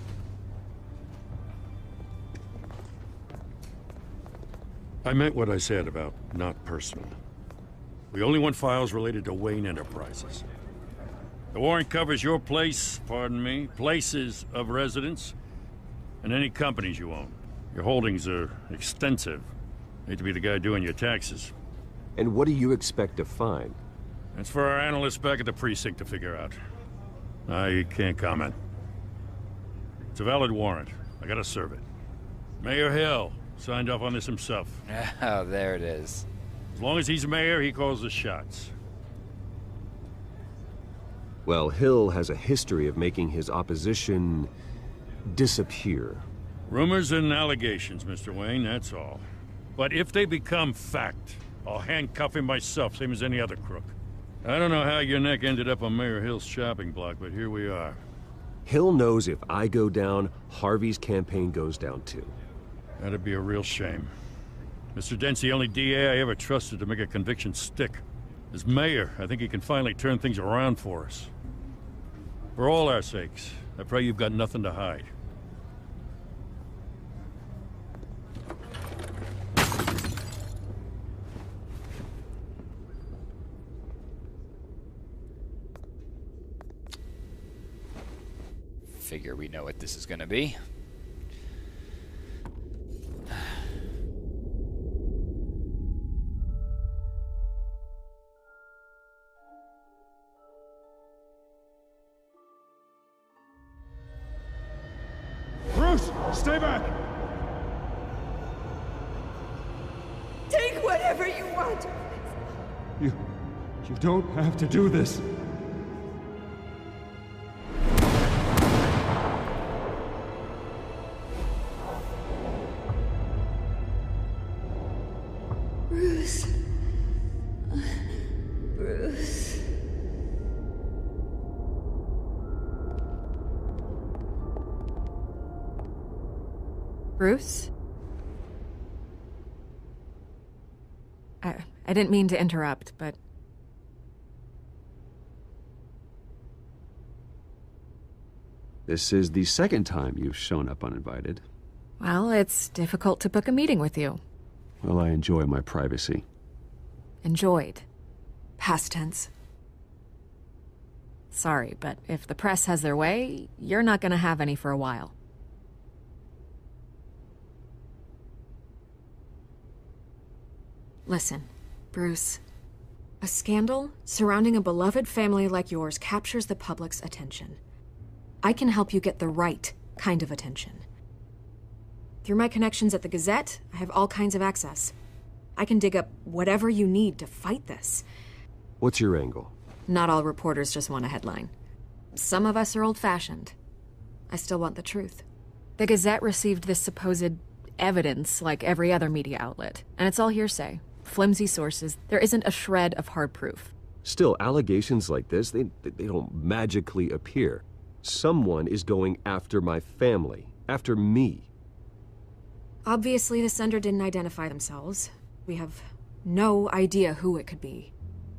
I meant what I said about not personal. We only want files related to Wayne Enterprises. The warrant covers your place, pardon me, places of residence, and any companies you own. Your holdings are extensive. Hate to be the guy doing your taxes. And what do you expect to find? That's for our analysts back at the precinct to figure out. I can't comment. It's a valid warrant. I gotta serve it. Mayor Hill signed off on this himself. Oh, there it is. As long as he's mayor, he calls the shots. Well, Hill has a history of making his opposition disappear. Rumors and allegations, Mr. Wayne, that's all. But if they become fact, I'll handcuff him myself, same as any other crook. I don't know how your neck ended up on Mayor Hill's shopping block, but here we are. Hill knows if I go down, Harvey's campaign goes down too. That'd be a real shame. Mr. Dent's the only DA I ever trusted to make a conviction stick. As mayor, I think he can finally turn things around for us. For all our sakes, I pray you've got nothing to hide. Figure we know what this is gonna be. Bruce, stay back! Take whatever you want. You don't have to do this. Bruce. Bruce. Bruce? I didn't mean to interrupt, but... This is the second time you've shown up uninvited. Well, it's difficult to book a meeting with you. Well, I enjoy my privacy. Enjoyed. Past tense. Sorry, but if the press has their way, you're not gonna have any for a while. Listen, Bruce. A scandal surrounding a beloved family like yours captures the public's attention. I can help you get the right kind of attention. Through my connections at the Gazette, I have all kinds of access. I can dig up whatever you need to fight this. What's your angle? Not all reporters just want a headline. Some of us are old-fashioned. I still want the truth. The Gazette received this supposed evidence like every other media outlet, and it's all hearsay. Flimsy sources. There isn't a shred of hard proof. Still, allegations like this, they don't magically appear. Someone is going after my family, after me. Obviously, the sender didn't identify themselves. We have no idea who it could be.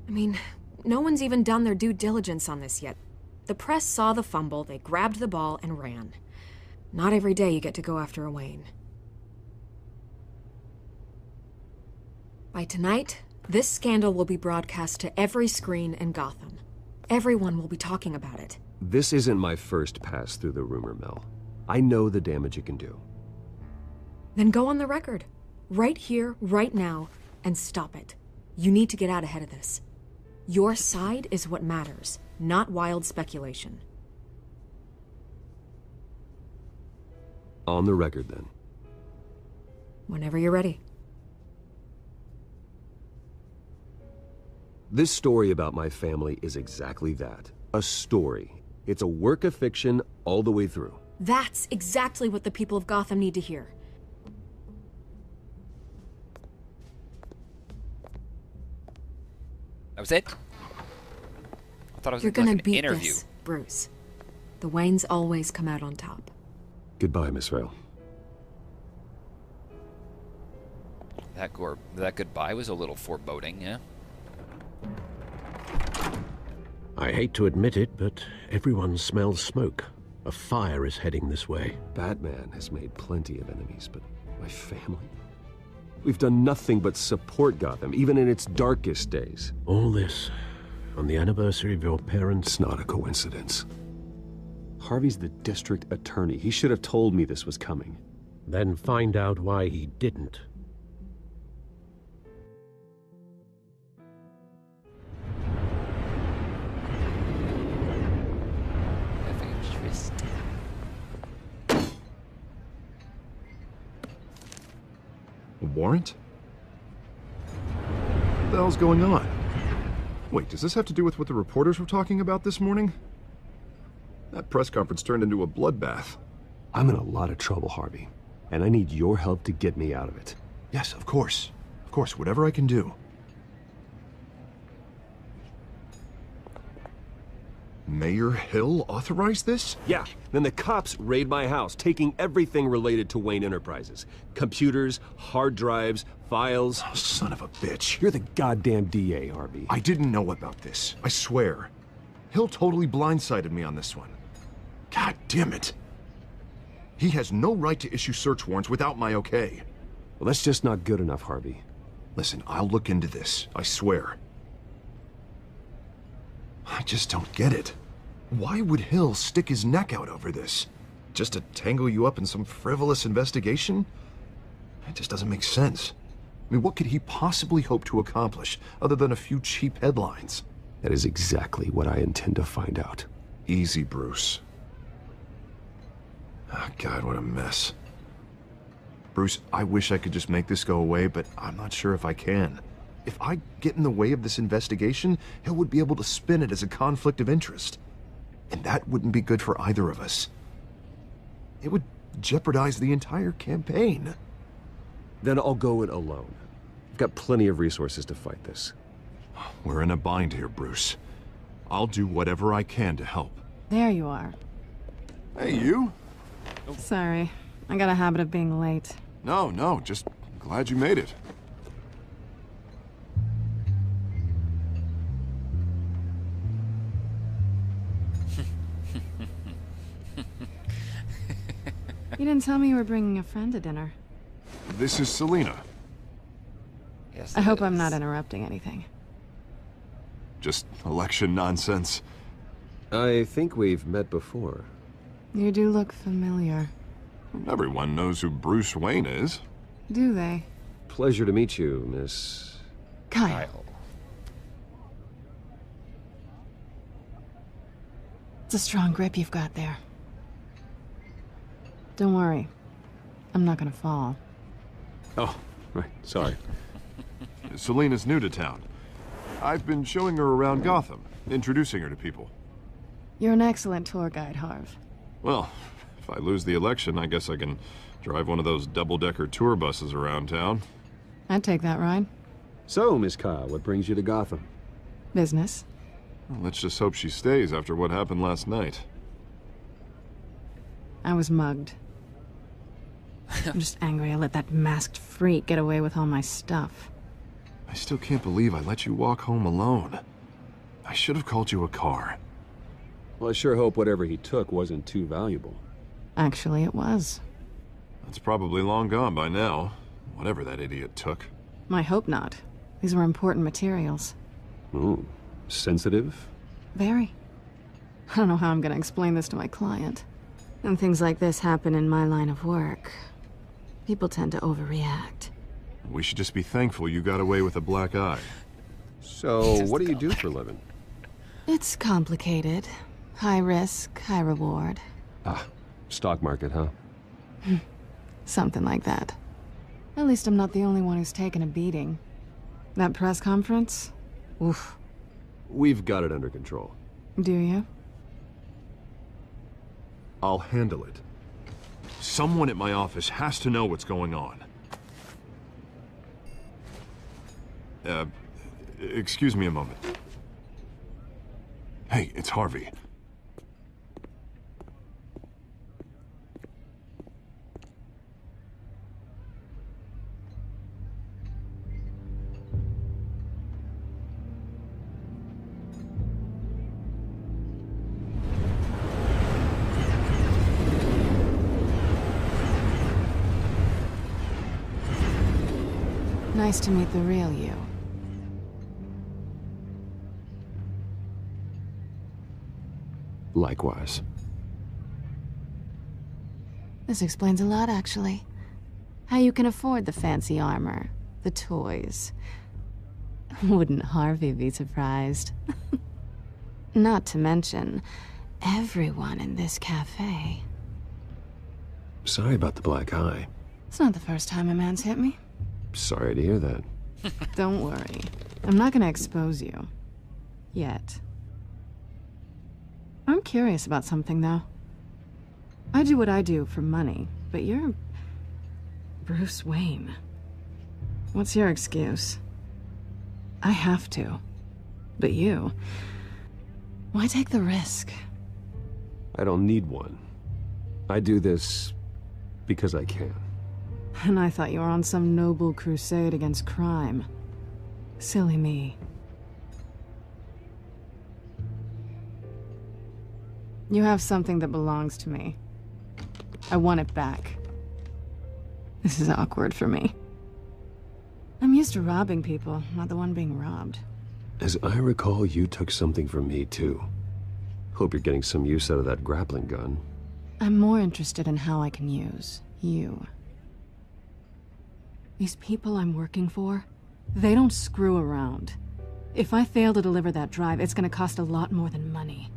I mean, no one's even done their due diligence on this yet. The press saw the fumble, they grabbed the ball and ran. Not every day you get to go after a Wayne. By tonight, this scandal will be broadcast to every screen in Gotham. Everyone will be talking about it. This isn't my first pass through the rumor mill. I know the damage it can do. Then go on the record. Right here, right now, and stop it. You need to get out ahead of this. Your side is what matters, not wild speculation. On the record, then. Whenever you're ready. This story about my family is exactly that. A story. It's a work of fiction all the way through. That's exactly what the people of Gotham need to hear. That was it? I thought it was You're like gonna an beat interview. this, Bruce. The Waynes always come out on top. Goodbye, Miss Vale. That goodbye was a little foreboding, yeah? I hate to admit it, but everyone smells smoke. A fire is heading this way. Batman has made plenty of enemies, but my family? We've done nothing but support Gotham, even in its darkest days. All this on the anniversary of your parents'... It's not a coincidence. Harvey's the district attorney. He should have told me this was coming. Then find out why he didn't. A warrant? What the hell's going on? Wait, does this have to do with what the reporters were talking about this morning? That press conference turned into a bloodbath. I'm in a lot of trouble, Harvey, and I need your help to get me out of it. Yes, of course. Of course, whatever I can do. Mayor Hill authorized this? Yeah, then the cops raid my house, taking everything related to Wayne Enterprises. Computers, hard drives, files. Oh, son of a bitch. You're the goddamn DA, Harvey. I didn't know about this. I swear. Hill totally blindsided me on this one. God damn it. He has no right to issue search warrants without my okay. Well, that's just not good enough, Harvey. Listen, I'll look into this. I swear. I just don't get it. Why would Hill stick his neck out over this? Just to tangle you up in some frivolous investigation? It just doesn't make sense. I mean, what could he possibly hope to accomplish other than a few cheap headlines? That is exactly what I intend to find out. Easy, Bruce. Oh, God, what a mess. Bruce, I wish I could just make this go away, but I'm not sure if I can. If I get in the way of this investigation, Hill would be able to spin it as a conflict of interest. And that wouldn't be good for either of us. It would jeopardize the entire campaign. Then I'll go it alone. I've got plenty of resources to fight this. We're in a bind here, Bruce. I'll do whatever I can to help. There you are. Hey, you? Sorry. I got a habit of being late. No, just glad you made it. You didn't tell me you were bringing a friend to dinner. This is Selina. Yes, I hope I'm not interrupting anything. Just election nonsense. I think we've met before. You do look familiar. Everyone knows who Bruce Wayne is. Do they? Pleasure to meet you, Miss... Kyle. It's a strong grip you've got there. Don't worry. I'm not gonna fall. Oh, right. Sorry. Selina's new to town. I've been showing her around Gotham, introducing her to people. You're an excellent tour guide, Harv. Well, if I lose the election, I guess I can drive one of those double-decker tour buses around town. I'd take that ride. So, Miss Ka, what brings you to Gotham? Business. Well, let's just hope she stays after what happened last night. I was mugged. I'm just angry I let that masked freak get away with all my stuff. I still can't believe I let you walk home alone. I should have called you a car. Well, I sure hope whatever he took wasn't too valuable. Actually, it was. It's probably long gone by now, whatever that idiot took. I hope not. These were important materials. Ooh, sensitive? Very. I don't know how I'm gonna explain this to my client. When things like this happen in my line of work, people tend to overreact. We should just be thankful you got away with a black eye. So, what do you do for a living? It's complicated. High risk, high reward. Ah, stock market, huh? Something like that. At least I'm not the only one who's taken a beating. That press conference? Oof. We've got it under control. Do you? I'll handle it. Someone at my office has to know what's going on. Excuse me a moment. Hey, it's Harvey. Nice to meet the real you. Likewise. This explains a lot, actually. How you can afford the fancy armor, the toys. Wouldn't Harvey be surprised? Not to mention, everyone in this cafe. Sorry about the black eye. It's not the first time a man's hit me. Sorry to hear that. Don't worry. I'm not gonna expose you. Yet. I'm curious about something, though. I do what I do for money, but you're... Bruce Wayne. What's your excuse? I have to. But you... Why take the risk? I don't need one. I do this because I can. And I thought you were on some noble crusade against crime. Silly me. You have something that belongs to me. I want it back. This is awkward for me. I'm used to robbing people, not the one being robbed. As I recall, you took something from me, too. Hope you're getting some use out of that grappling gun. I'm more interested in how I can use you. These people I'm working for, they don't screw around. If I fail to deliver that drive, it's gonna cost a lot more than money.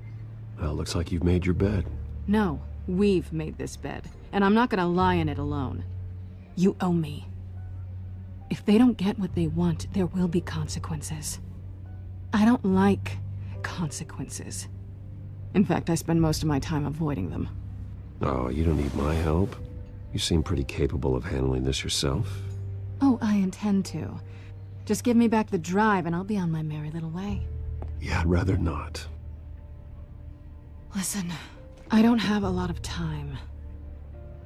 Well, looks like you've made your bed. No, we've made this bed, and I'm not gonna lie in it alone. You owe me. If they don't get what they want, there will be consequences. I don't like consequences. In fact, I spend most of my time avoiding them. Oh, you don't need my help. You seem pretty capable of handling this yourself. Oh, I intend to. Just give me back the drive and I'll be on my merry little way. Yeah, I'd rather not. Listen, I don't have a lot of time.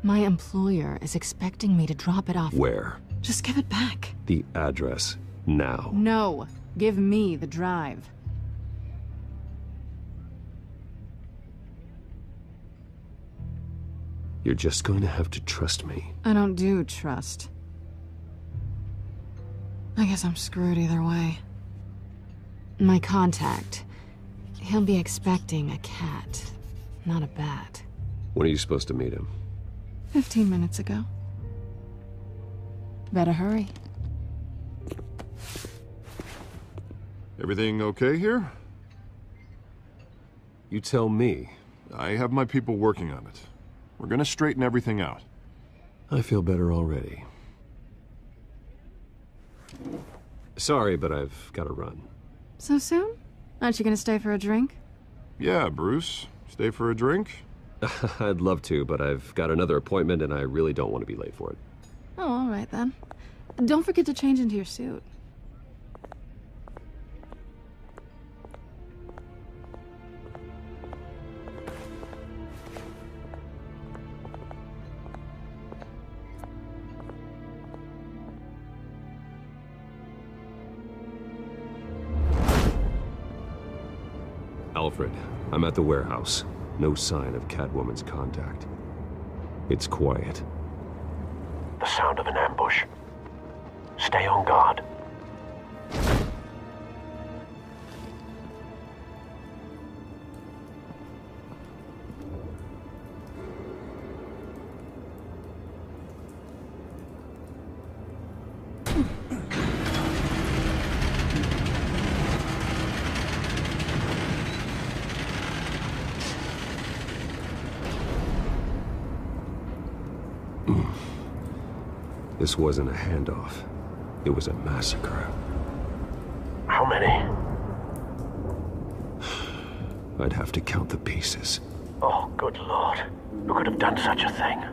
My employer is expecting me to drop it off. Where? Just give it back. The address, now. No, give me the drive. You're just going to have to trust me. I don't do trust. I guess I'm screwed either way. My contact, he'll be expecting a cat, not a bat. When are you supposed to meet him? 15 minutes ago. Better hurry. Everything okay here? You tell me. I have my people working on it. We're gonna straighten everything out. I feel better already. Sorry, but I've got to run. So soon? Aren't you gonna stay for a drink? Yeah, Bruce. Stay for a drink? I'd love to, but I've got another appointment and I really don't want to be late for it. Oh, all right then. Don't forget to change into your suit. Alfred, I'm at the warehouse. No sign of Catwoman's contact. It's quiet. The sound of an ambush. Stay on guard. This wasn't a handoff. It was a massacre. How many? I'd have to count the pieces. Oh, good lord. Who could have done such a thing?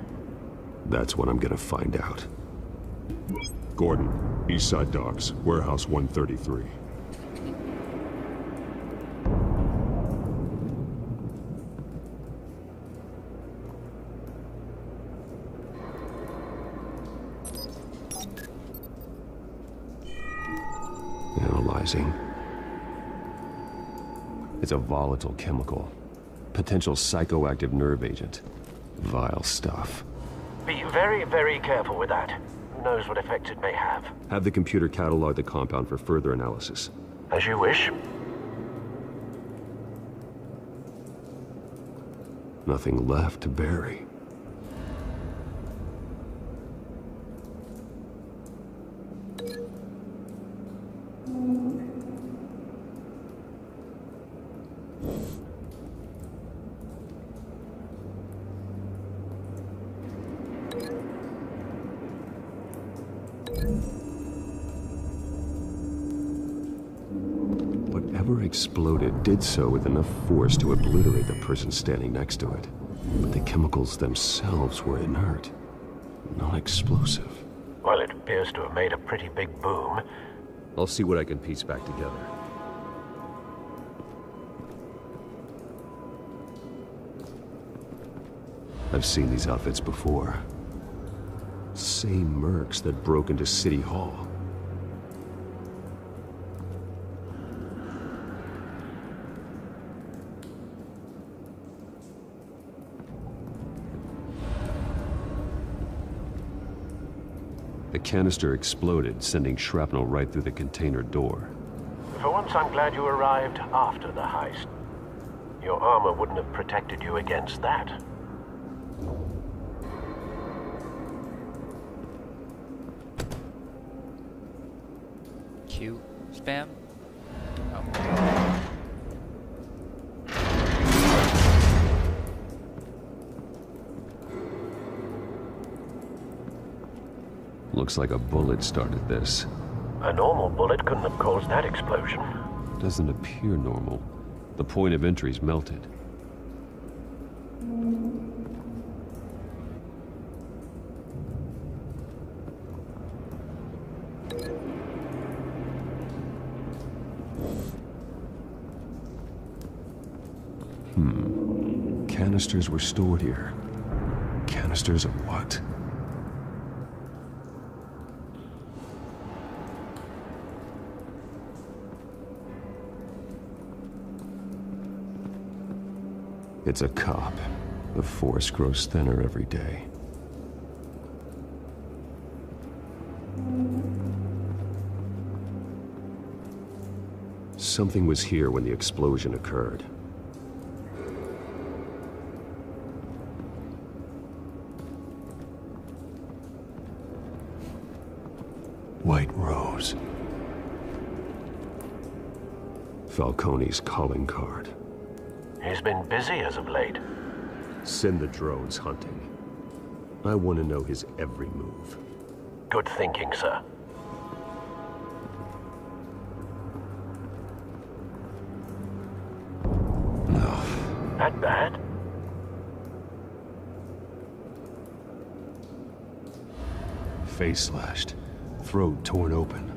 That's what I'm gonna find out. Gordon, Eastside Docks, Warehouse 133. Analyzing. It's a volatile chemical. Potential psychoactive nerve agent. Vile stuff. Be very, very careful with that. Who knows what effects it may have. Have the computer catalog the compound for further analysis. As you wish. Nothing left to bury. Whatever exploded did so with enough force to obliterate the person standing next to it. But the chemicals themselves were inert, non-explosive. Well, it appears to have made a pretty big boom. I'll see what I can piece back together. I've seen these outfits before. Same mercs that broke into City Hall. The canister exploded, sending shrapnel right through the container door. For once, I'm glad you arrived after the heist. Your armor wouldn't have protected you against that. Q spam? Oh. Looks like a bullet started this. A normal bullet couldn't have caused that explosion. Doesn't appear normal. The point of entry's melted. Canisters were stored here. Canisters of what? It's a cop. The force grows thinner every day. Something was here when the explosion occurred. White Rose. Falcone's calling card. He's been busy as of late. Send the drones hunting. I want to know his every move. Good thinking, sir. No. That bad? Face slashed. Throat torn open.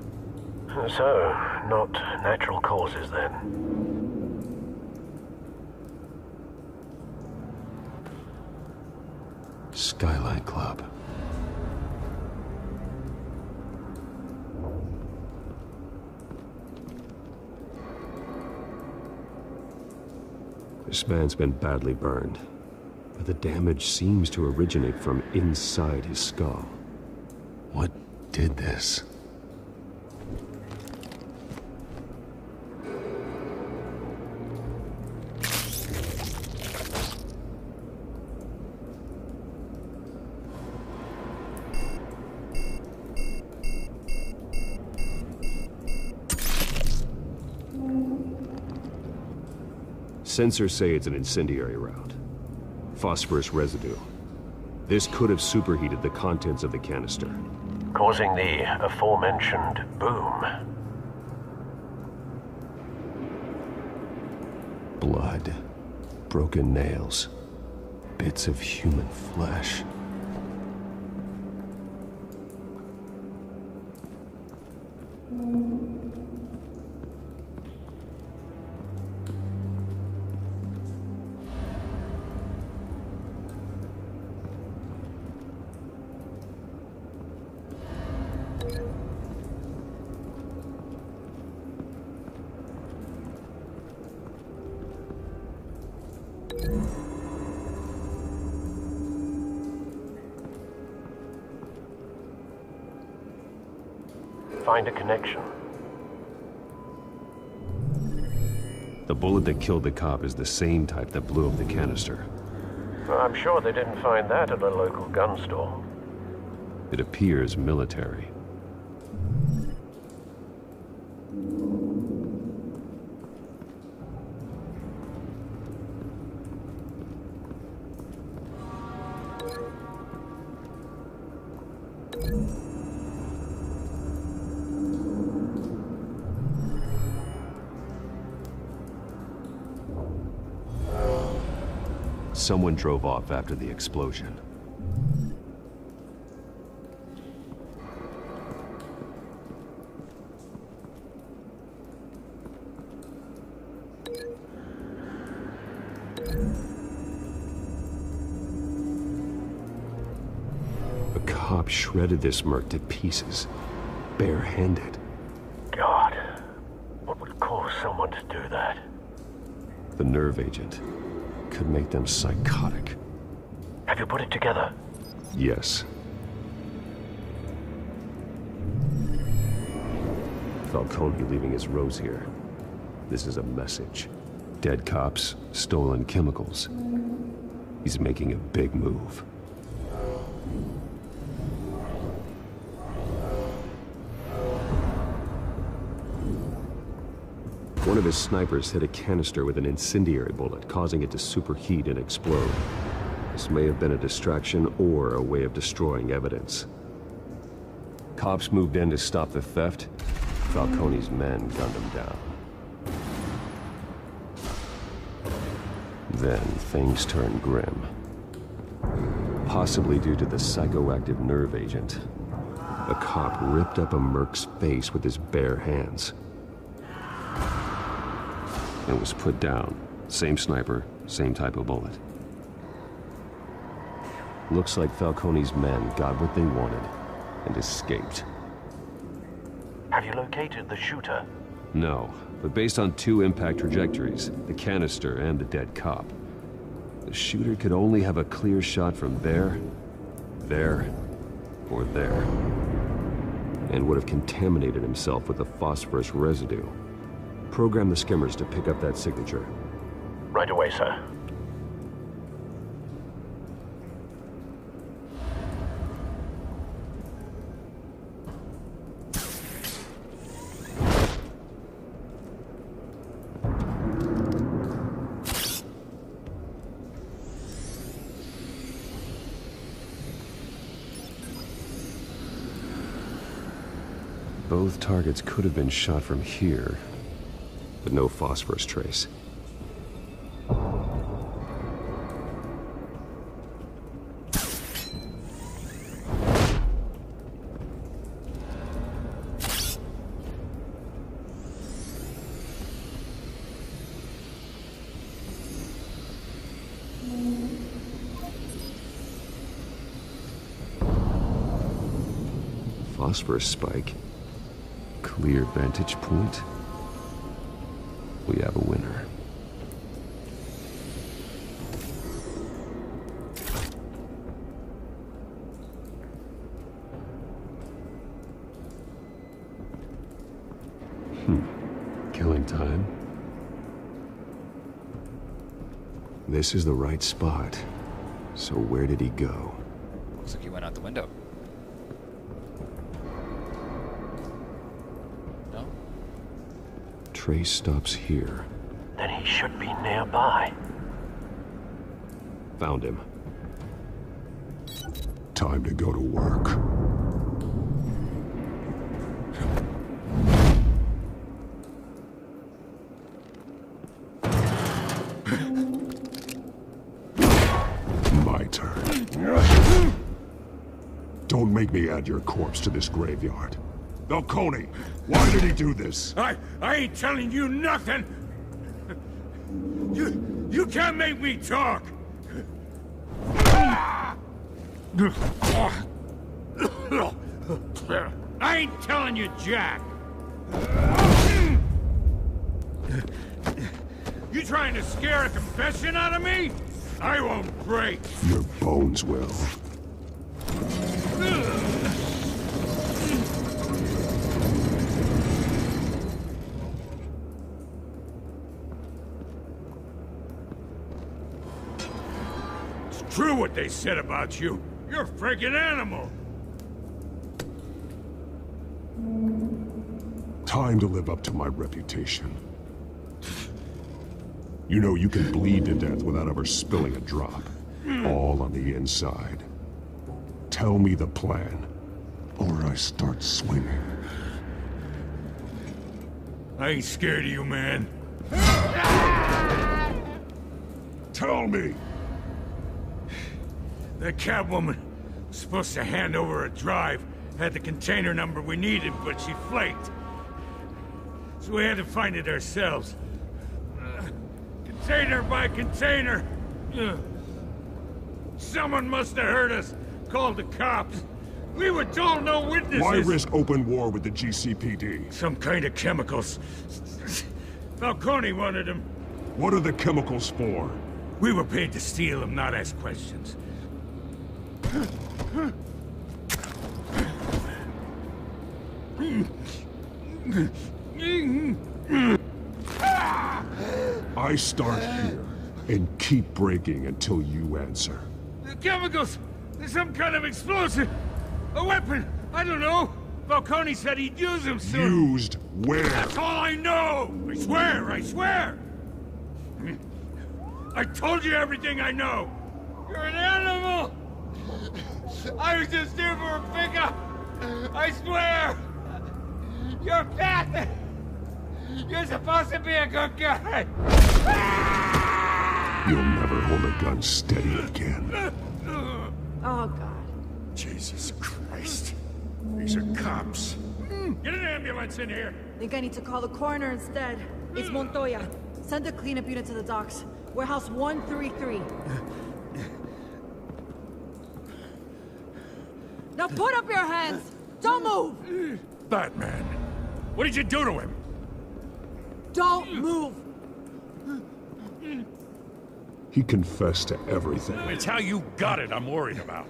So, not natural causes then. Skyline Club. This man's been badly burned, but the damage seems to originate from inside his skull. What did this? Sensors say it's an incendiary round. Phosphorus residue. This could have superheated the contents of the canister, causing the aforementioned boom. Blood, broken nails, bits of human flesh. Find a connection. The bullet that killed the cop is the same type that blew up the canister. I'm sure they didn't find that at a local gun store. It appears military. Someone drove off after the explosion. A cop shredded this merc to pieces, barehanded. God, what would cause someone to do that? The nerve agent could make them psychotic. Have you put it together? Yes. Falcone leaving his rose here. This is a message. Dead cops, stolen chemicals. He's making a big move. One of his snipers hit a canister with an incendiary bullet, causing it to superheat and explode. This may have been a distraction or a way of destroying evidence. Cops moved in to stop the theft. Falcone's men gunned him down. Then things turned grim. Possibly due to the psychoactive nerve agent. A cop ripped up a merc's face with his bare hands. It was put down. Same sniper, same type of bullet. Looks like Falcone's men got what they wanted and escaped. Have you located the shooter? No, but based on two impact trajectories, the canister and the dead cop, the shooter could only have a clear shot from there, or there, and would have contaminated himself with the phosphorus residue. Program the skimmers to pick up that signature. Right away, sir. Both targets could have been shot from here, but no phosphorus trace. Phosphorus spike. Clear vantage point. We have a winner. Killing time. This is the right spot. So where did he go? Looks like he went out the window. No? Trace stops here. Then he should be nearby. Found him. Time to go to work. My turn. Don't make me add your corpse to this graveyard. Falcone, why did he do this? I ain't telling you nothing! You can't make me talk! I ain't telling you, Jack! You trying to scare a confession out of me? I won't break! Your bones will. It's true what they said about you. You're a freaking animal! Time to live up to my reputation. You know you can bleed to death without ever spilling a drop. All on the inside. Tell me the plan, or I start swinging. I ain't scared of you, man. Tell me! That Catwoman was supposed to hand over a drive, had the container number we needed, but she flaked. So we had to find it ourselves. Container by container. Someone must have heard us, called the cops. We were told no witnesses. Why risk open war with the GCPD? Some kind of chemicals. Falcone wanted them. What are the chemicals for? We were paid to steal them, not ask questions. I start here and keep breaking until you answer. The chemicals! There's some kind of explosive! A weapon! I don't know! Falcone said he'd use them soon! Used where? That's all I know! I swear! I swear! I told you everything I know! You're an animal! I was just here for a pickup! I swear! You're fat! You're supposed to be a good guy! You'll never hold a gun steady again. Oh, God. Jesus Christ. These are cops. Get an ambulance in here! Think I need to call the coroner instead. It's Montoya. Send a cleanup unit to the docks. Warehouse 133. Now put up your hands! Don't move! Batman, what did you do to him? Don't move! He confessed to everything. It's how you got it I'm worried about.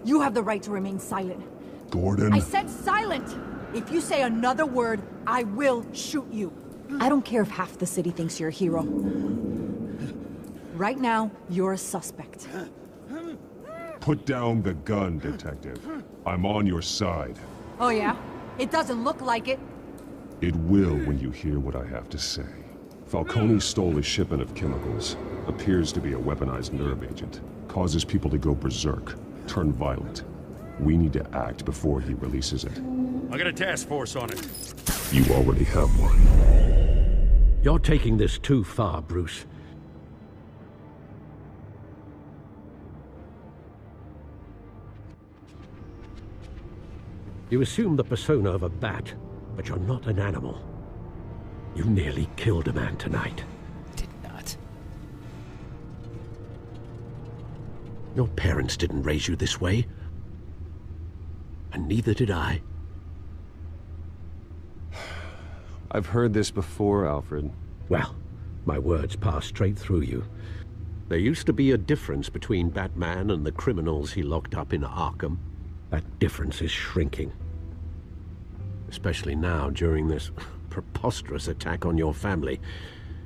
You have the right to remain silent. Gordon? I said silent! If you say another word, I will shoot you. I don't care if half the city thinks you're a hero. Right now, you're a suspect. Put down the gun, Detective. I'm on your side. Oh yeah? It doesn't look like it. It will when you hear what I have to say. Falcone stole a shipment of chemicals. Appears to be a weaponized nerve agent. Causes people to go berserk, turn violent. We need to act before he releases it. I got a task force on it. You already have one. You're taking this too far, Bruce. You assume the persona of a bat, but you're not an animal. You nearly killed a man tonight. Did not. Your parents didn't raise you this way. And neither did I. I've heard this before, Alfred. Well, my words pass straight through you. There used to be a difference between Batman and the criminals he locked up in Arkham. That difference is shrinking. Especially now, during this preposterous attack on your family.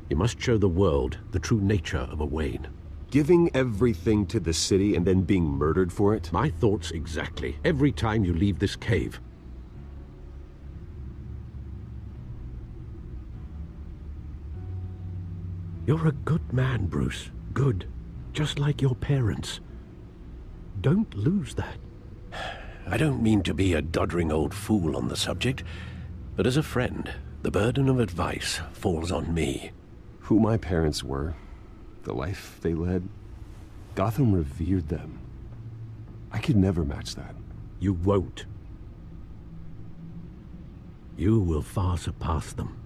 You must show the world the true nature of a Wayne. Giving everything to the city and then being murdered for it? My thoughts exactly. Every time you leave this cave. You're a good man, Bruce. Good. Just like your parents. Don't lose that. I don't mean to be a doddering old fool on the subject, but as a friend, the burden of advice falls on me. Who my parents were, the life they led, Gotham revered them. I could never match that. You won't. You will far surpass them.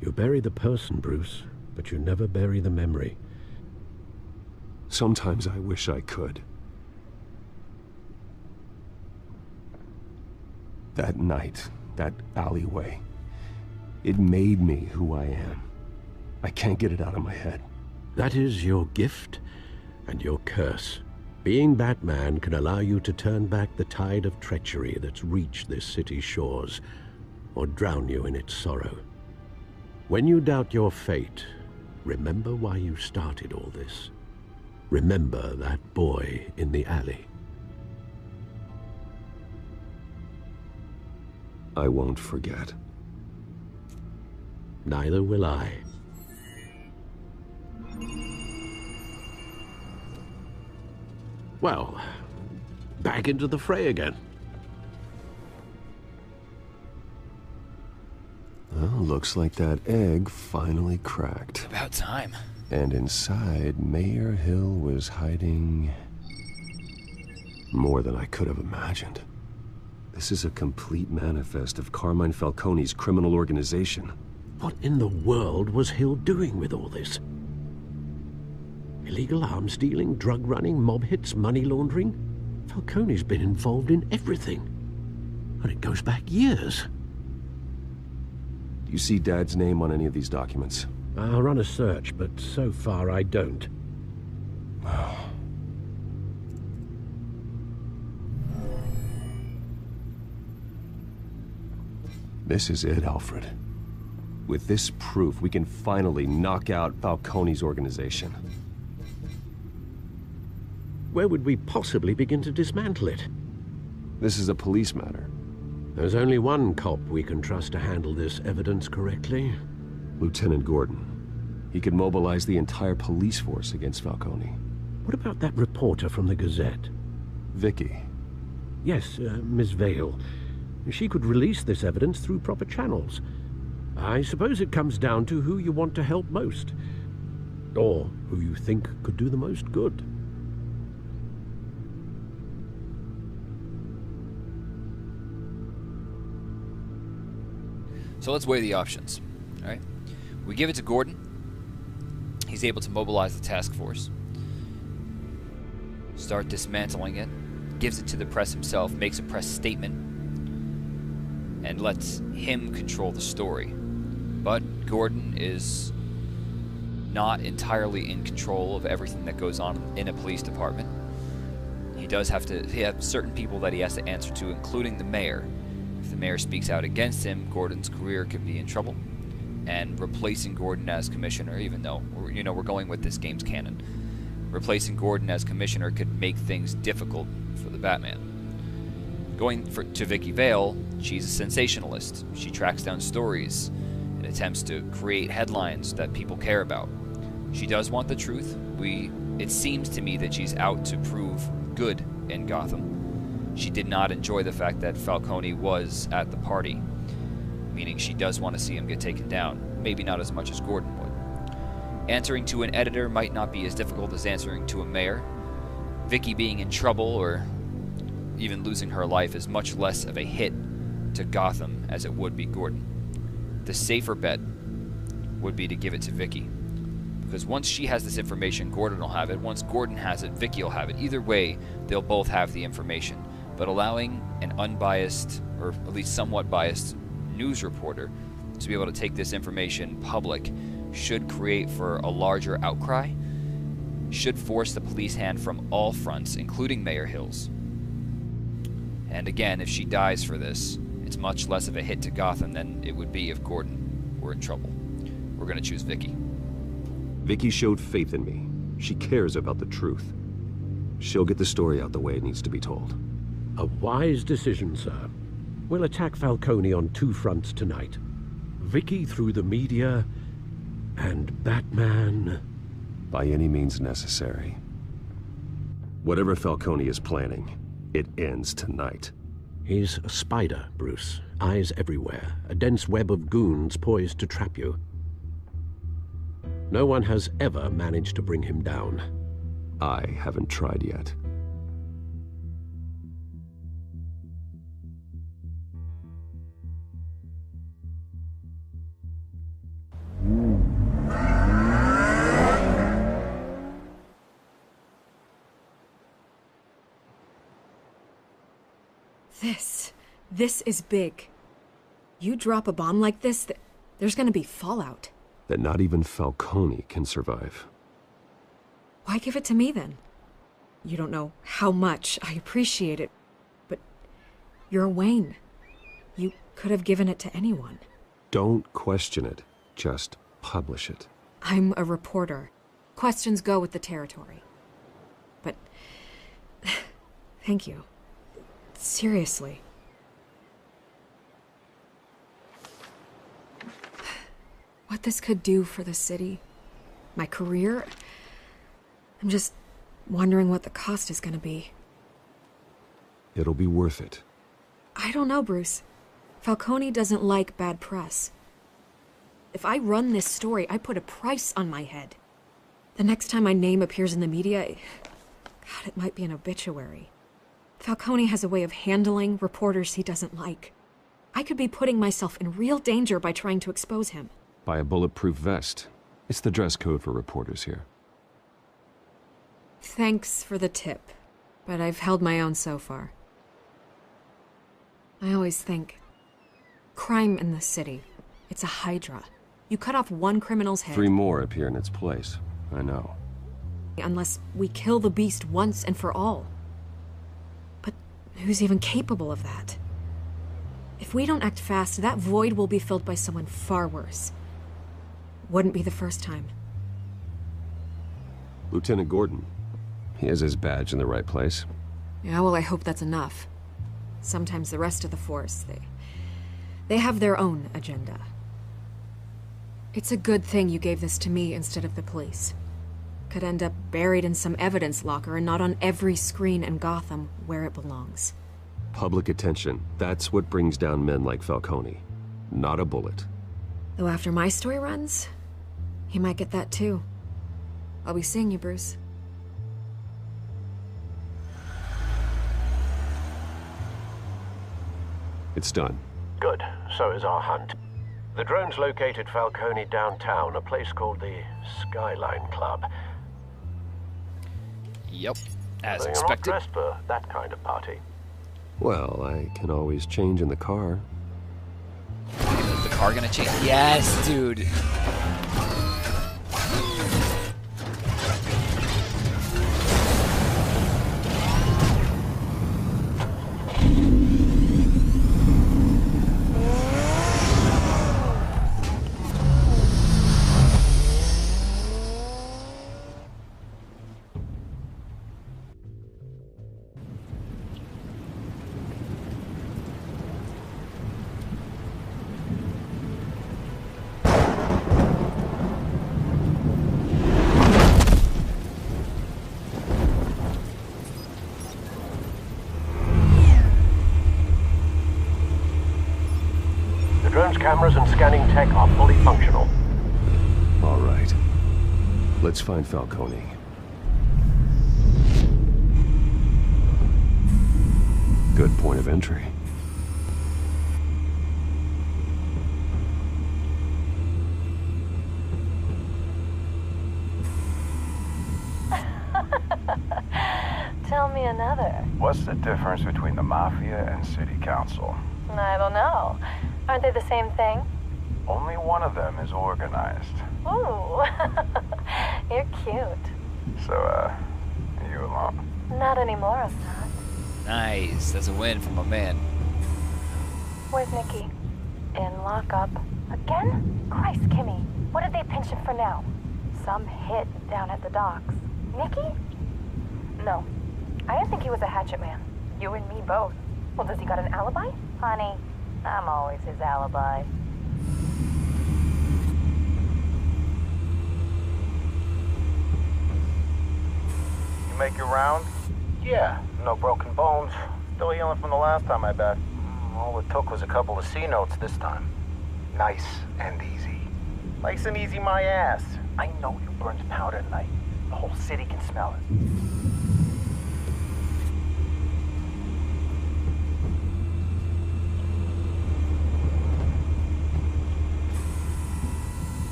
You bury the person, Bruce, but you never bury the memory. Sometimes I wish I could. That night, that alleyway, it made me who I am. I can't get it out of my head. That is your gift and your curse. Being Batman can allow you to turn back the tide of treachery that's reached this city's shores, or drown you in its sorrow. When you doubt your fate, remember why you started all this. Remember that boy in the alley. I won't forget. Neither will I. Well, back into the fray again. Well, looks like that egg finally cracked. About time. And inside, Mayor Hill was hiding more than I could have imagined. This is a complete manifest of Carmine Falcone's criminal organization. What in the world was Hill doing with all this? Illegal arms dealing, drug running, mob hits, money laundering? Falcone's been involved in everything. And it goes back years. Do you see Dad's name on any of these documents? I'll run a search, but so far I don't. This is it, Alfred. With this proof, we can finally knock out Falcone's organization. Where would we possibly begin to dismantle it? This is a police matter. There's only one cop we can trust to handle this evidence correctly. Lieutenant Gordon. He could mobilize the entire police force against Falcone. What about that reporter from the Gazette? Vicky. Yes, Miss Vale. She could release this evidence through proper channels. I suppose it comes down to who you want to help most. Or who you think could do the most good. So let's weigh the options. All right, we give it to Gordon. He's able to mobilize the task force, start dismantling it, gives it to the press himself, makes a press statement, and lets him control the story. But Gordon is not entirely in control of everything that goes on in a police department. He does have to, he has certain people that he has to answer to, including the mayor. If the mayor speaks out against him, Gordon's career could be in trouble. And replacing Gordon as commissioner, even though we're going with this game's canon, replacing Gordon as commissioner could make things difficult for the Batman. Going to Vicky Vale, she's a sensationalist. She tracks down stories and attempts to create headlines that people care about. She does want the truth. It seems to me that she's out to prove good in Gotham. She did not enjoy the fact that Falcone was at the party, meaning she does want to see him get taken down. Maybe not as much as Gordon would. Answering to an editor might not be as difficult as answering to a mayor. Vicky being in trouble or even losing her life is much less of a hit to Gotham as it would be Gordon. The safer bet would be to give it to Vicky, because once she has this information, Gordon will have it. Once Gordon has it, Vicky will have it. Either way, they'll both have the information. But allowing an unbiased, or at least somewhat biased, news reporter to be able to take this information public should create for a larger outcry, should force the police hand from all fronts, including Mayor Hill's. And again, if she dies for this, it's much less of a hit to Gotham than it would be if Gordon were in trouble. We're going to choose Vicky. Vicky showed faith in me. She cares about the truth. She'll get the story out the way it needs to be told. A wise decision, sir. We'll attack Falcone on two fronts tonight. Vicky through the media, and Batman... by any means necessary. Whatever Falcone is planning, it ends tonight. He's a spider, Bruce. Eyes everywhere. A dense web of goons poised to trap you. No one has ever managed to bring him down. I haven't tried yet. This is big. You drop a bomb like this, there's gonna be fallout. That not even Falcone can survive. Why give it to me then? You don't know how much I appreciate it, but you're Wayne. You could have given it to anyone. Don't question it. Just publish it. I'm a reporter. Questions go with the territory. But thank you. Seriously. What this could do for the city, my career, I'm just wondering what the cost is gonna be. It'll be worth it. I don't know, Bruce. Falcone doesn't like bad press. If I run this story, I put a price on my head. The next time my name appears in the media, God, it might be an obituary. Falcone has a way of handling reporters he doesn't like. I could be putting myself in real danger by trying to expose him. Buy a bulletproof vest. It's the dress code for reporters here. Thanks for the tip, but I've held my own so far. I always think, crime in the city, it's a hydra. You cut off one criminal's head. 3 more appear in its place. I know. Unless we kill the beast once and for all. But who's even capable of that? If we don't act fast, that void will be filled by someone far worse. Wouldn't be the first time. Lieutenant Gordon. He has his badge in the right place. Yeah, well, I hope that's enough. Sometimes the rest of the force, they have their own agenda. It's a good thing you gave this to me instead of the police. Could end up buried in some evidence locker and not on every screen in Gotham where it belongs. Public attention. That's what brings down men like Falcone. Not a bullet. Though after my story runs, he might get that too. I'll be seeing you, Bruce. It's done. Good. So is our hunt. The drones located Falcone downtown, a place called the Skyline Club. Yep, as You're expected. not dressed for that kind of party. Well, I can always change in the car. Is the car gonna change? Yes, dude. Cameras and scanning tech are fully functional. All right. Let's find Falcone. Good point of entry. Tell me another. What's the difference between the Mafia and City Council? I don't know. Aren't they the same thing? Only one of them is organized. Ooh, you're cute. So, are you alone? Not anymore, I'm not. Nice. That's a win from a man. Where's Nikki? In lockup. Again? Christ, Kimmy. What did they pinch him for now? Some hit down at the docks. Nikki? No. I didn't think he was a hatchet man. You and me both. Well, does he got an alibi? Honey, I'm always his alibi. You make your round? Yeah, no broken bones. Still healing from the last time, I bet. All it took was a couple of C notes this time. Nice and easy. Nice and easy my ass. I know you burned powder tonight. The whole city can smell it.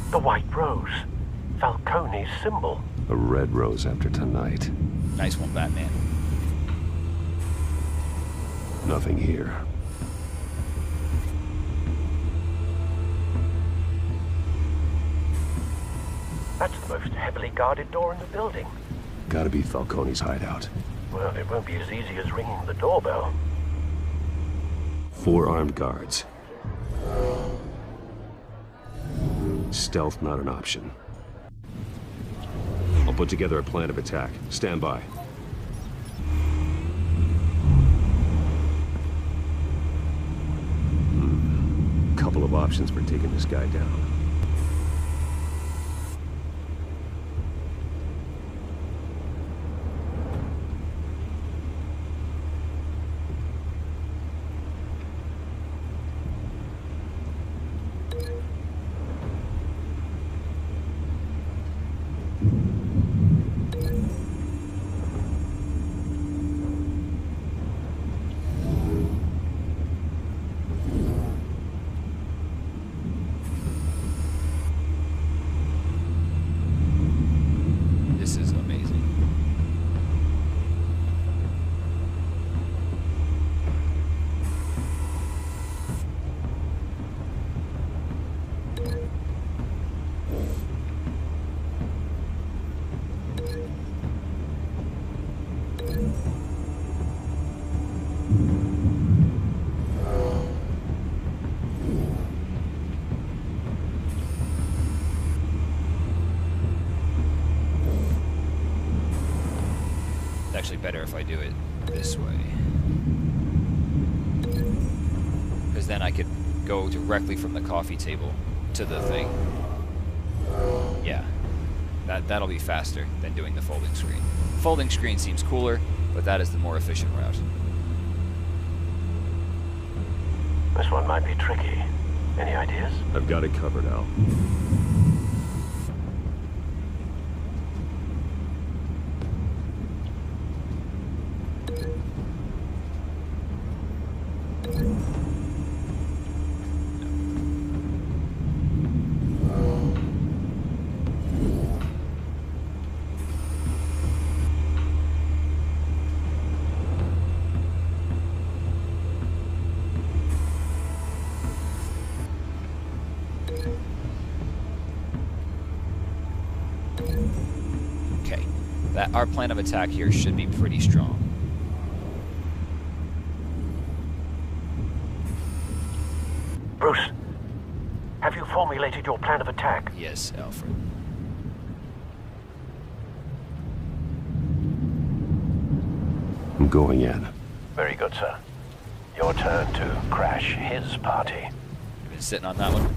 The White Rose. Falcone's symbol. A red rose after tonight. Nice one, Batman. Nothing here. That's the most heavily guarded door in the building. Gotta be Falcone's hideout. Well, it won't be as easy as ringing the doorbell. 4 armed guards. Stealth not an option. I'll put together a plan of attack. Stand by. Couple of options for taking this guy down. This is amazing. It's actually better if I do it this way. Because then I could go directly from the coffee table to the thing. Yeah. That'll be faster than doing the folding screen. Folding screen seems cooler, but that is the more efficient route. This one might be tricky. Any ideas? I've got it covered, Al. Okay. Our plan of attack here should be pretty strong. Bruce, have you formulated your plan of attack? Yes, Alfred. I'm going in. Very good, sir. Your turn to crash his party. You've been sitting on that one.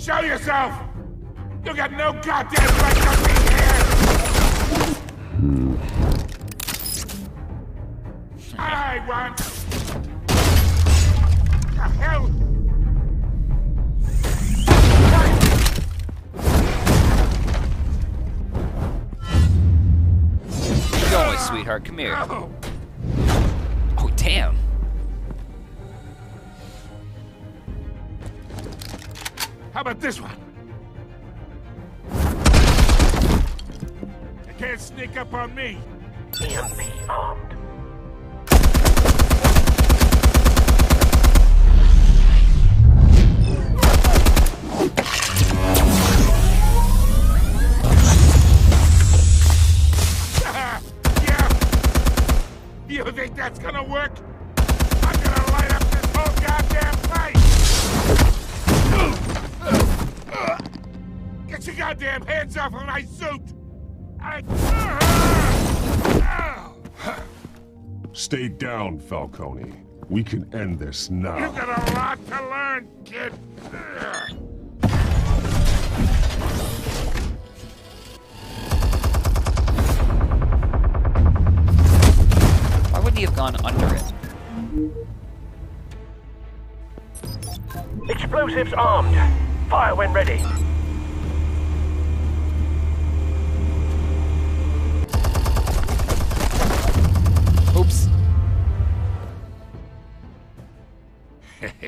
Show yourself! You got no goddamn right to be here! I want... The hell? Where you going, sweetheart? Come here. Oh, damn. How about this one? You can't sneak up on me. EMP armed. Yeah. You think that's gonna work? I'm gonna light up this whole goddamn place! Get your goddamn hands off of my suit! Stay down, Falcone. We can end this now. You got a lot to learn, kid. Why wouldn't he have gone under it? Explosives armed. Fire when ready. Oops.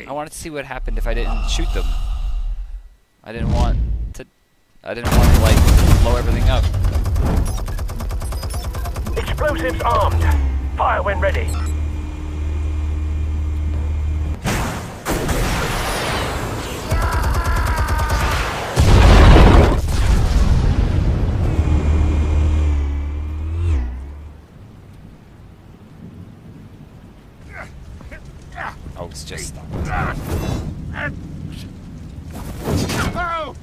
I wanted to see what happened if I didn't shoot them. I didn't want to like blow everything up. Explosives armed. Fire when ready. Oh, it's just... Oh!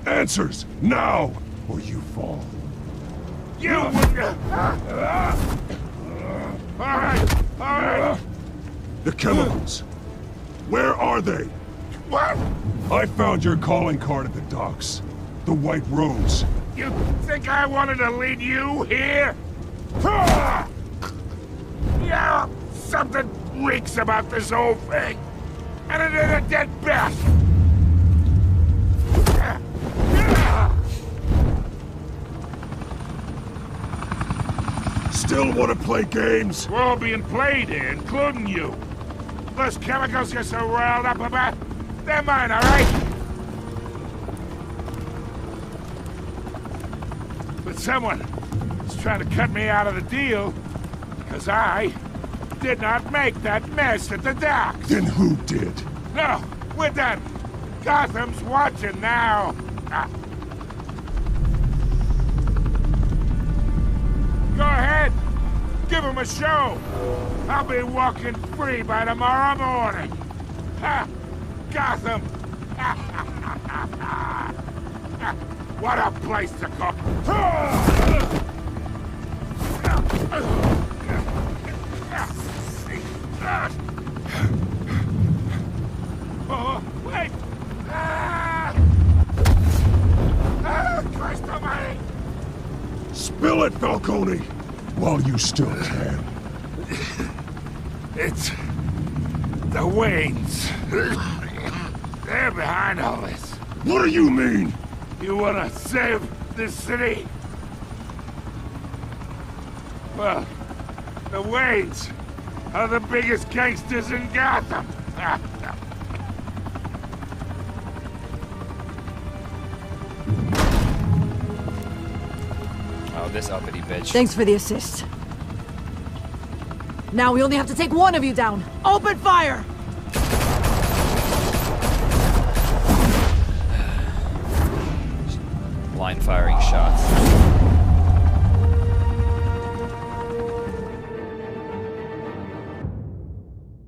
Answers, now, or you fall. You wouldn't... Alright! The chemicals. Where are they? What? I found your calling card at the docks. The White Rose. You think I wanted to lead you here? Yeah, something reeks about this whole thing. And it ain't a dead bat. Still want to play games? We're all being played here, including you. Those chemicals you're so riled up about, they're mine, all right? But someone is trying to cut me out of the deal because I did not make that mess at the docks. Then who did? No, we're done. Gotham's watching now. Go ahead. Give him a show. I'll be walking free by tomorrow morning. Ha! Gotham. What a place to go. Oh, wait! Christ almighty! Spill it, Falcone, while you still can. It's the Waynes. They're behind all this. What do you mean? You wanna save this city? Well, the Waynes are the biggest gangsters in Gotham. Oh, this uppity bitch. Thanks for the assist. Now we only have to take one of you down. Open fire! Line firing shots.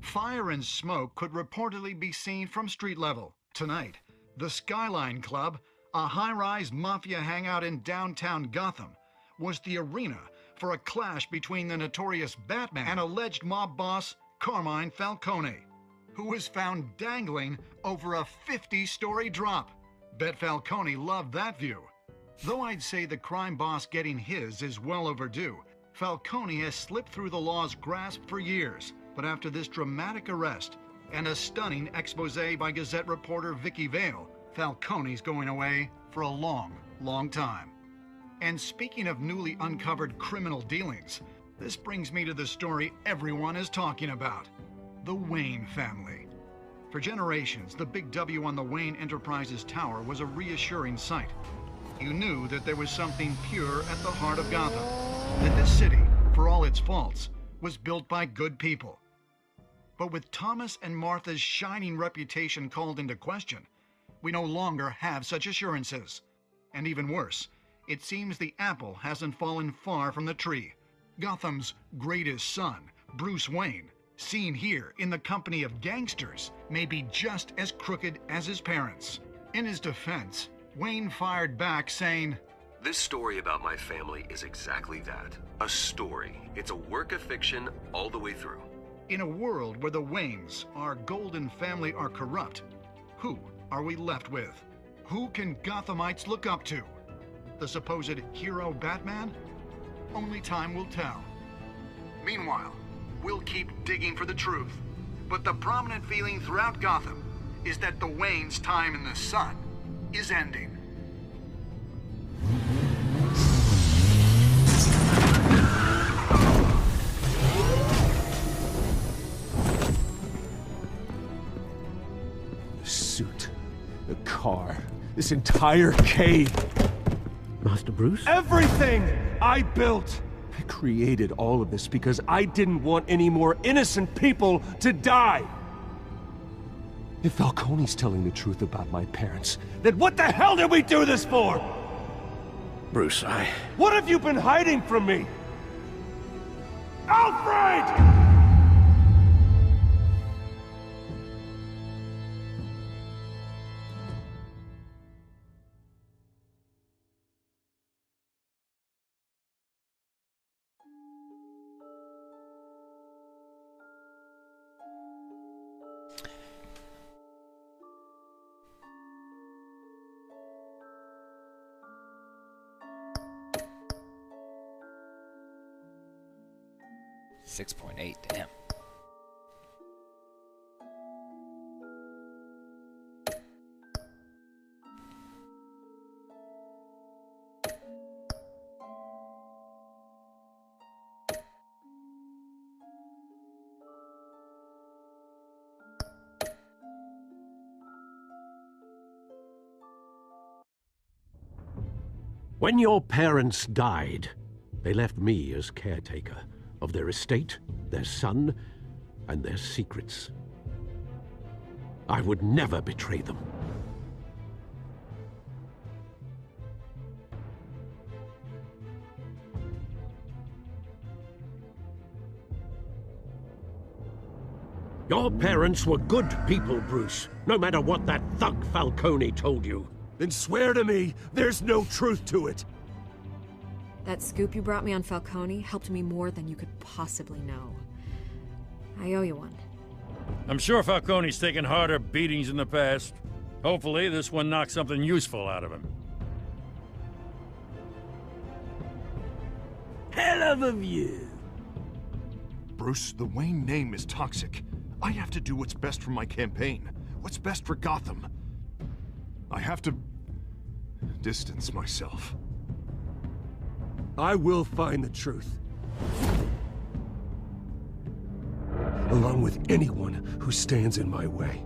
Fire and smoke could reportedly be seen from street level. Tonight, the Skyline Club, a high-rise mafia hangout in downtown Gotham, was the arena for a clash between the notorious Batman and alleged mob boss Carmine Falcone, who was found dangling over a 50-story drop. Bet Falcone loved that view. Though I'd say the crime boss getting his is well overdue, Falcone has slipped through the law's grasp for years. But after this dramatic arrest and a stunning expose by Gazette reporter Vicky Vale, Falcone's going away for a long, long time. And speaking of newly uncovered criminal dealings, this brings me to the story everyone is talking about: the Wayne family. For generations, the big W on the Wayne Enterprises tower was a reassuring sight. You knew that there was something pure at the heart of Gotham, that this city, for all its faults, was built by good people. But with Thomas and Martha's shining reputation called into question, we no longer have such assurances. And even worse, it seems the apple hasn't fallen far from the tree. Gotham's greatest son, Bruce Wayne, seen here in the company of gangsters, may be just as crooked as his parents. In his defense, Wayne fired back saying, "This story about my family is exactly that. A story. It's a work of fiction all the way through." In a world where the Waynes, our golden family, are corrupt, who are we left with? Who can Gothamites look up to? The supposed hero Batman? Only time will tell. Meanwhile, we'll keep digging for the truth. But the prominent feeling throughout Gotham is that the Waynes' time in the sun is ending. The suit, the car, this entire cave. Master Bruce? Everything I built! I created all of this because I didn't want any more innocent people to die! If Falcone's telling the truth about my parents, then what the hell did we do this for? Bruce, What have you been hiding from me? Alfred! $6.8, damn. When your parents died, they left me as caretaker of their estate, their son, and their secrets. I would never betray them. Your parents were good people, Bruce, no matter what that thug Falcone told you. Then swear to me there's no truth to it. That scoop you brought me on Falcone helped me more than you could possibly know. I owe you one. I'm sure Falcone's taken harder beatings in the past. Hopefully, this one knocks something useful out of him. Hell of a view. Bruce, the Wayne name is toxic. I have to do what's best for my campaign. What's best for Gotham. I have to distance myself. I will find the truth. Along with anyone who stands in my way.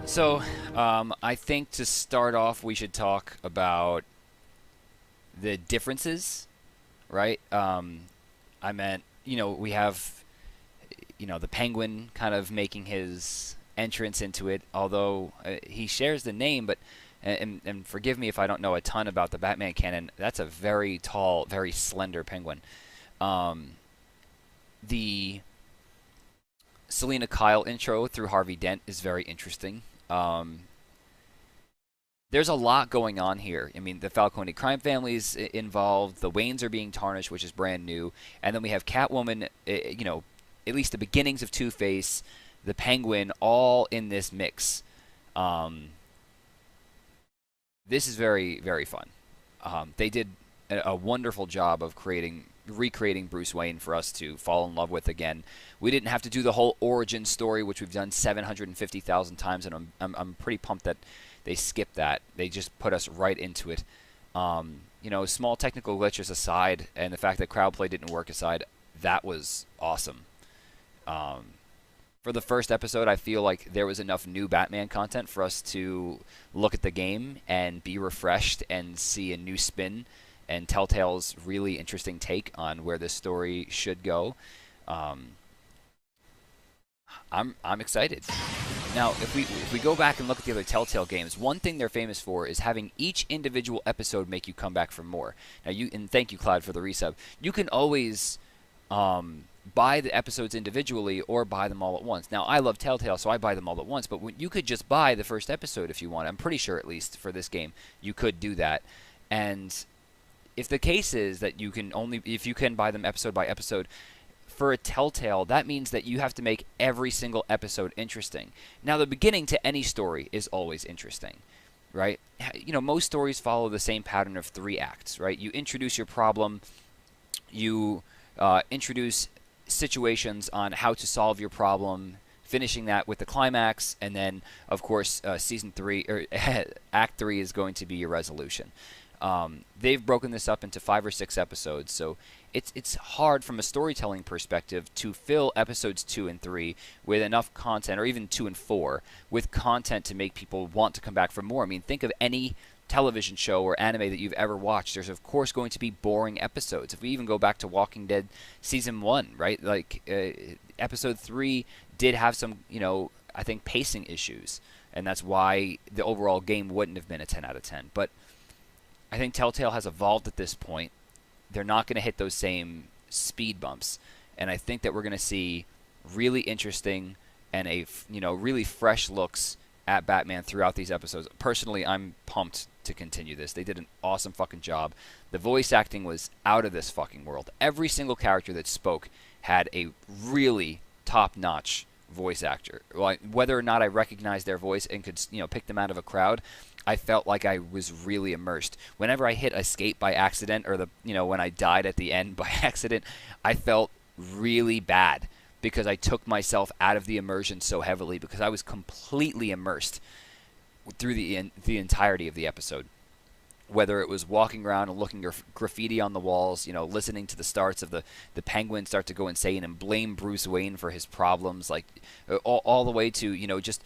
So, I think to start off, we should talk about the differences, right? I meant, you know, we have, you know, the Penguin kind of making his entrance into it, although he shares the name, but, and forgive me if I don't know a ton about the Batman canon, that's a very tall, very slender Penguin. the Selena Kyle intro through Harvey Dent is very interesting. There's a lot going on here. I mean, the Falcone crime family's involved. The Waynes are being tarnished, which is brand new. And then we have Catwoman, you know, at least the beginnings of Two-Face, the Penguin, all in this mix. This is very, very fun. They did a wonderful job of recreating Bruce Wayne for us to fall in love with again. We didn't have to do the whole origin story, which we've done 750,000 times, and I'm pretty pumped that they skipped that. They just put us right into it. You know, small technical glitches aside, and the fact that crowd play didn't work aside, that was awesome. For the first episode, I feel like there was enough new Batman content for us to look at the game and be refreshed and see a new spin and Telltale's really interesting take on where this story should go. I'm excited. Now, if we go back and look at the other Telltale games, one thing they're famous for is having each individual episode make you come back for more. Now, and thank you, Cloud, for the resub. You can always buy the episodes individually or buy them all at once. Now, I love Telltale, so I buy them all at once, but you could just buy the first episode if you want. I'm pretty sure, at least for this game, you could do that. And if the case is that if you can buy them episode by episode, for a Telltale, that means that you have to make every single episode interesting. Now, the beginning to any story is always interesting, right? You know, most stories follow the same pattern of 3 acts, right? You introduce your problem, you introduce situations on how to solve your problem, finishing that with the climax, and then, of course, season 3 or Act 3 is going to be your resolution. They've broken this up into 5 or 6 episodes, so it's hard from a storytelling perspective to fill episodes 2 and 3 with enough content, or even 2 and 4, with content to make people want to come back for more. I mean, think of any television show or anime that you've ever watched. There's, of course, going to be boring episodes. If we even go back to Walking Dead Season 1, right? Like, Episode 3 did have some, you know, I think pacing issues, and that's why the overall game wouldn't have been a 10 out of 10. But I think Telltale has evolved at this point. They're not going to hit those same speed bumps, and I think that we're going to see really interesting and really fresh looks at Batman throughout these episodes. Personally, I'm pumped to continue this. They did an awesome fucking job. The voice acting was out of this fucking world. Every single character that spoke had a really top-notch voice actor. Whether or not I recognized their voice and could, pick them out of a crowd, I felt like I was really immersed. Whenever I hit escape by accident, or when I died at the end by accident, I felt really bad because I took myself out of the immersion so heavily, because I was completely immersed through the entirety of the episode. Whether it was walking around and looking at graffiti on the walls, listening to the starts of the Penguin start to go insane and blame Bruce Wayne for his problems, like all the way to, just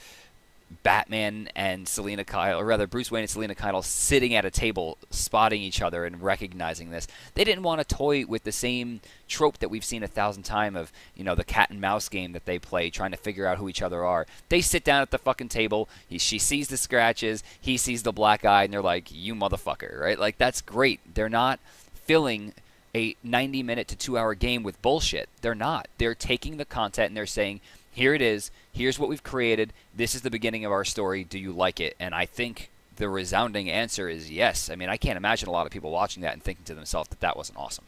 Batman and Selena Kyle, or rather Bruce Wayne and Selena Kyle sitting at a table spotting each other and recognizing this. They didn't want to toy with the same trope that we've seen 1,000 times of, the cat and mouse game that they play trying to figure out who each other are. They sit down at the fucking table, she sees the scratches, he sees the black eye, and they're like, you motherfucker, right? Like, that's great. They're not filling a 90-minute to 2-hour game with bullshit. They're not. They're taking the content and they're saying, here it is. Here's what we've created. This is the beginning of our story. Do you like it? And I think the resounding answer is yes. I mean, I can't imagine a lot of people watching that and thinking to themselves that that wasn't awesome.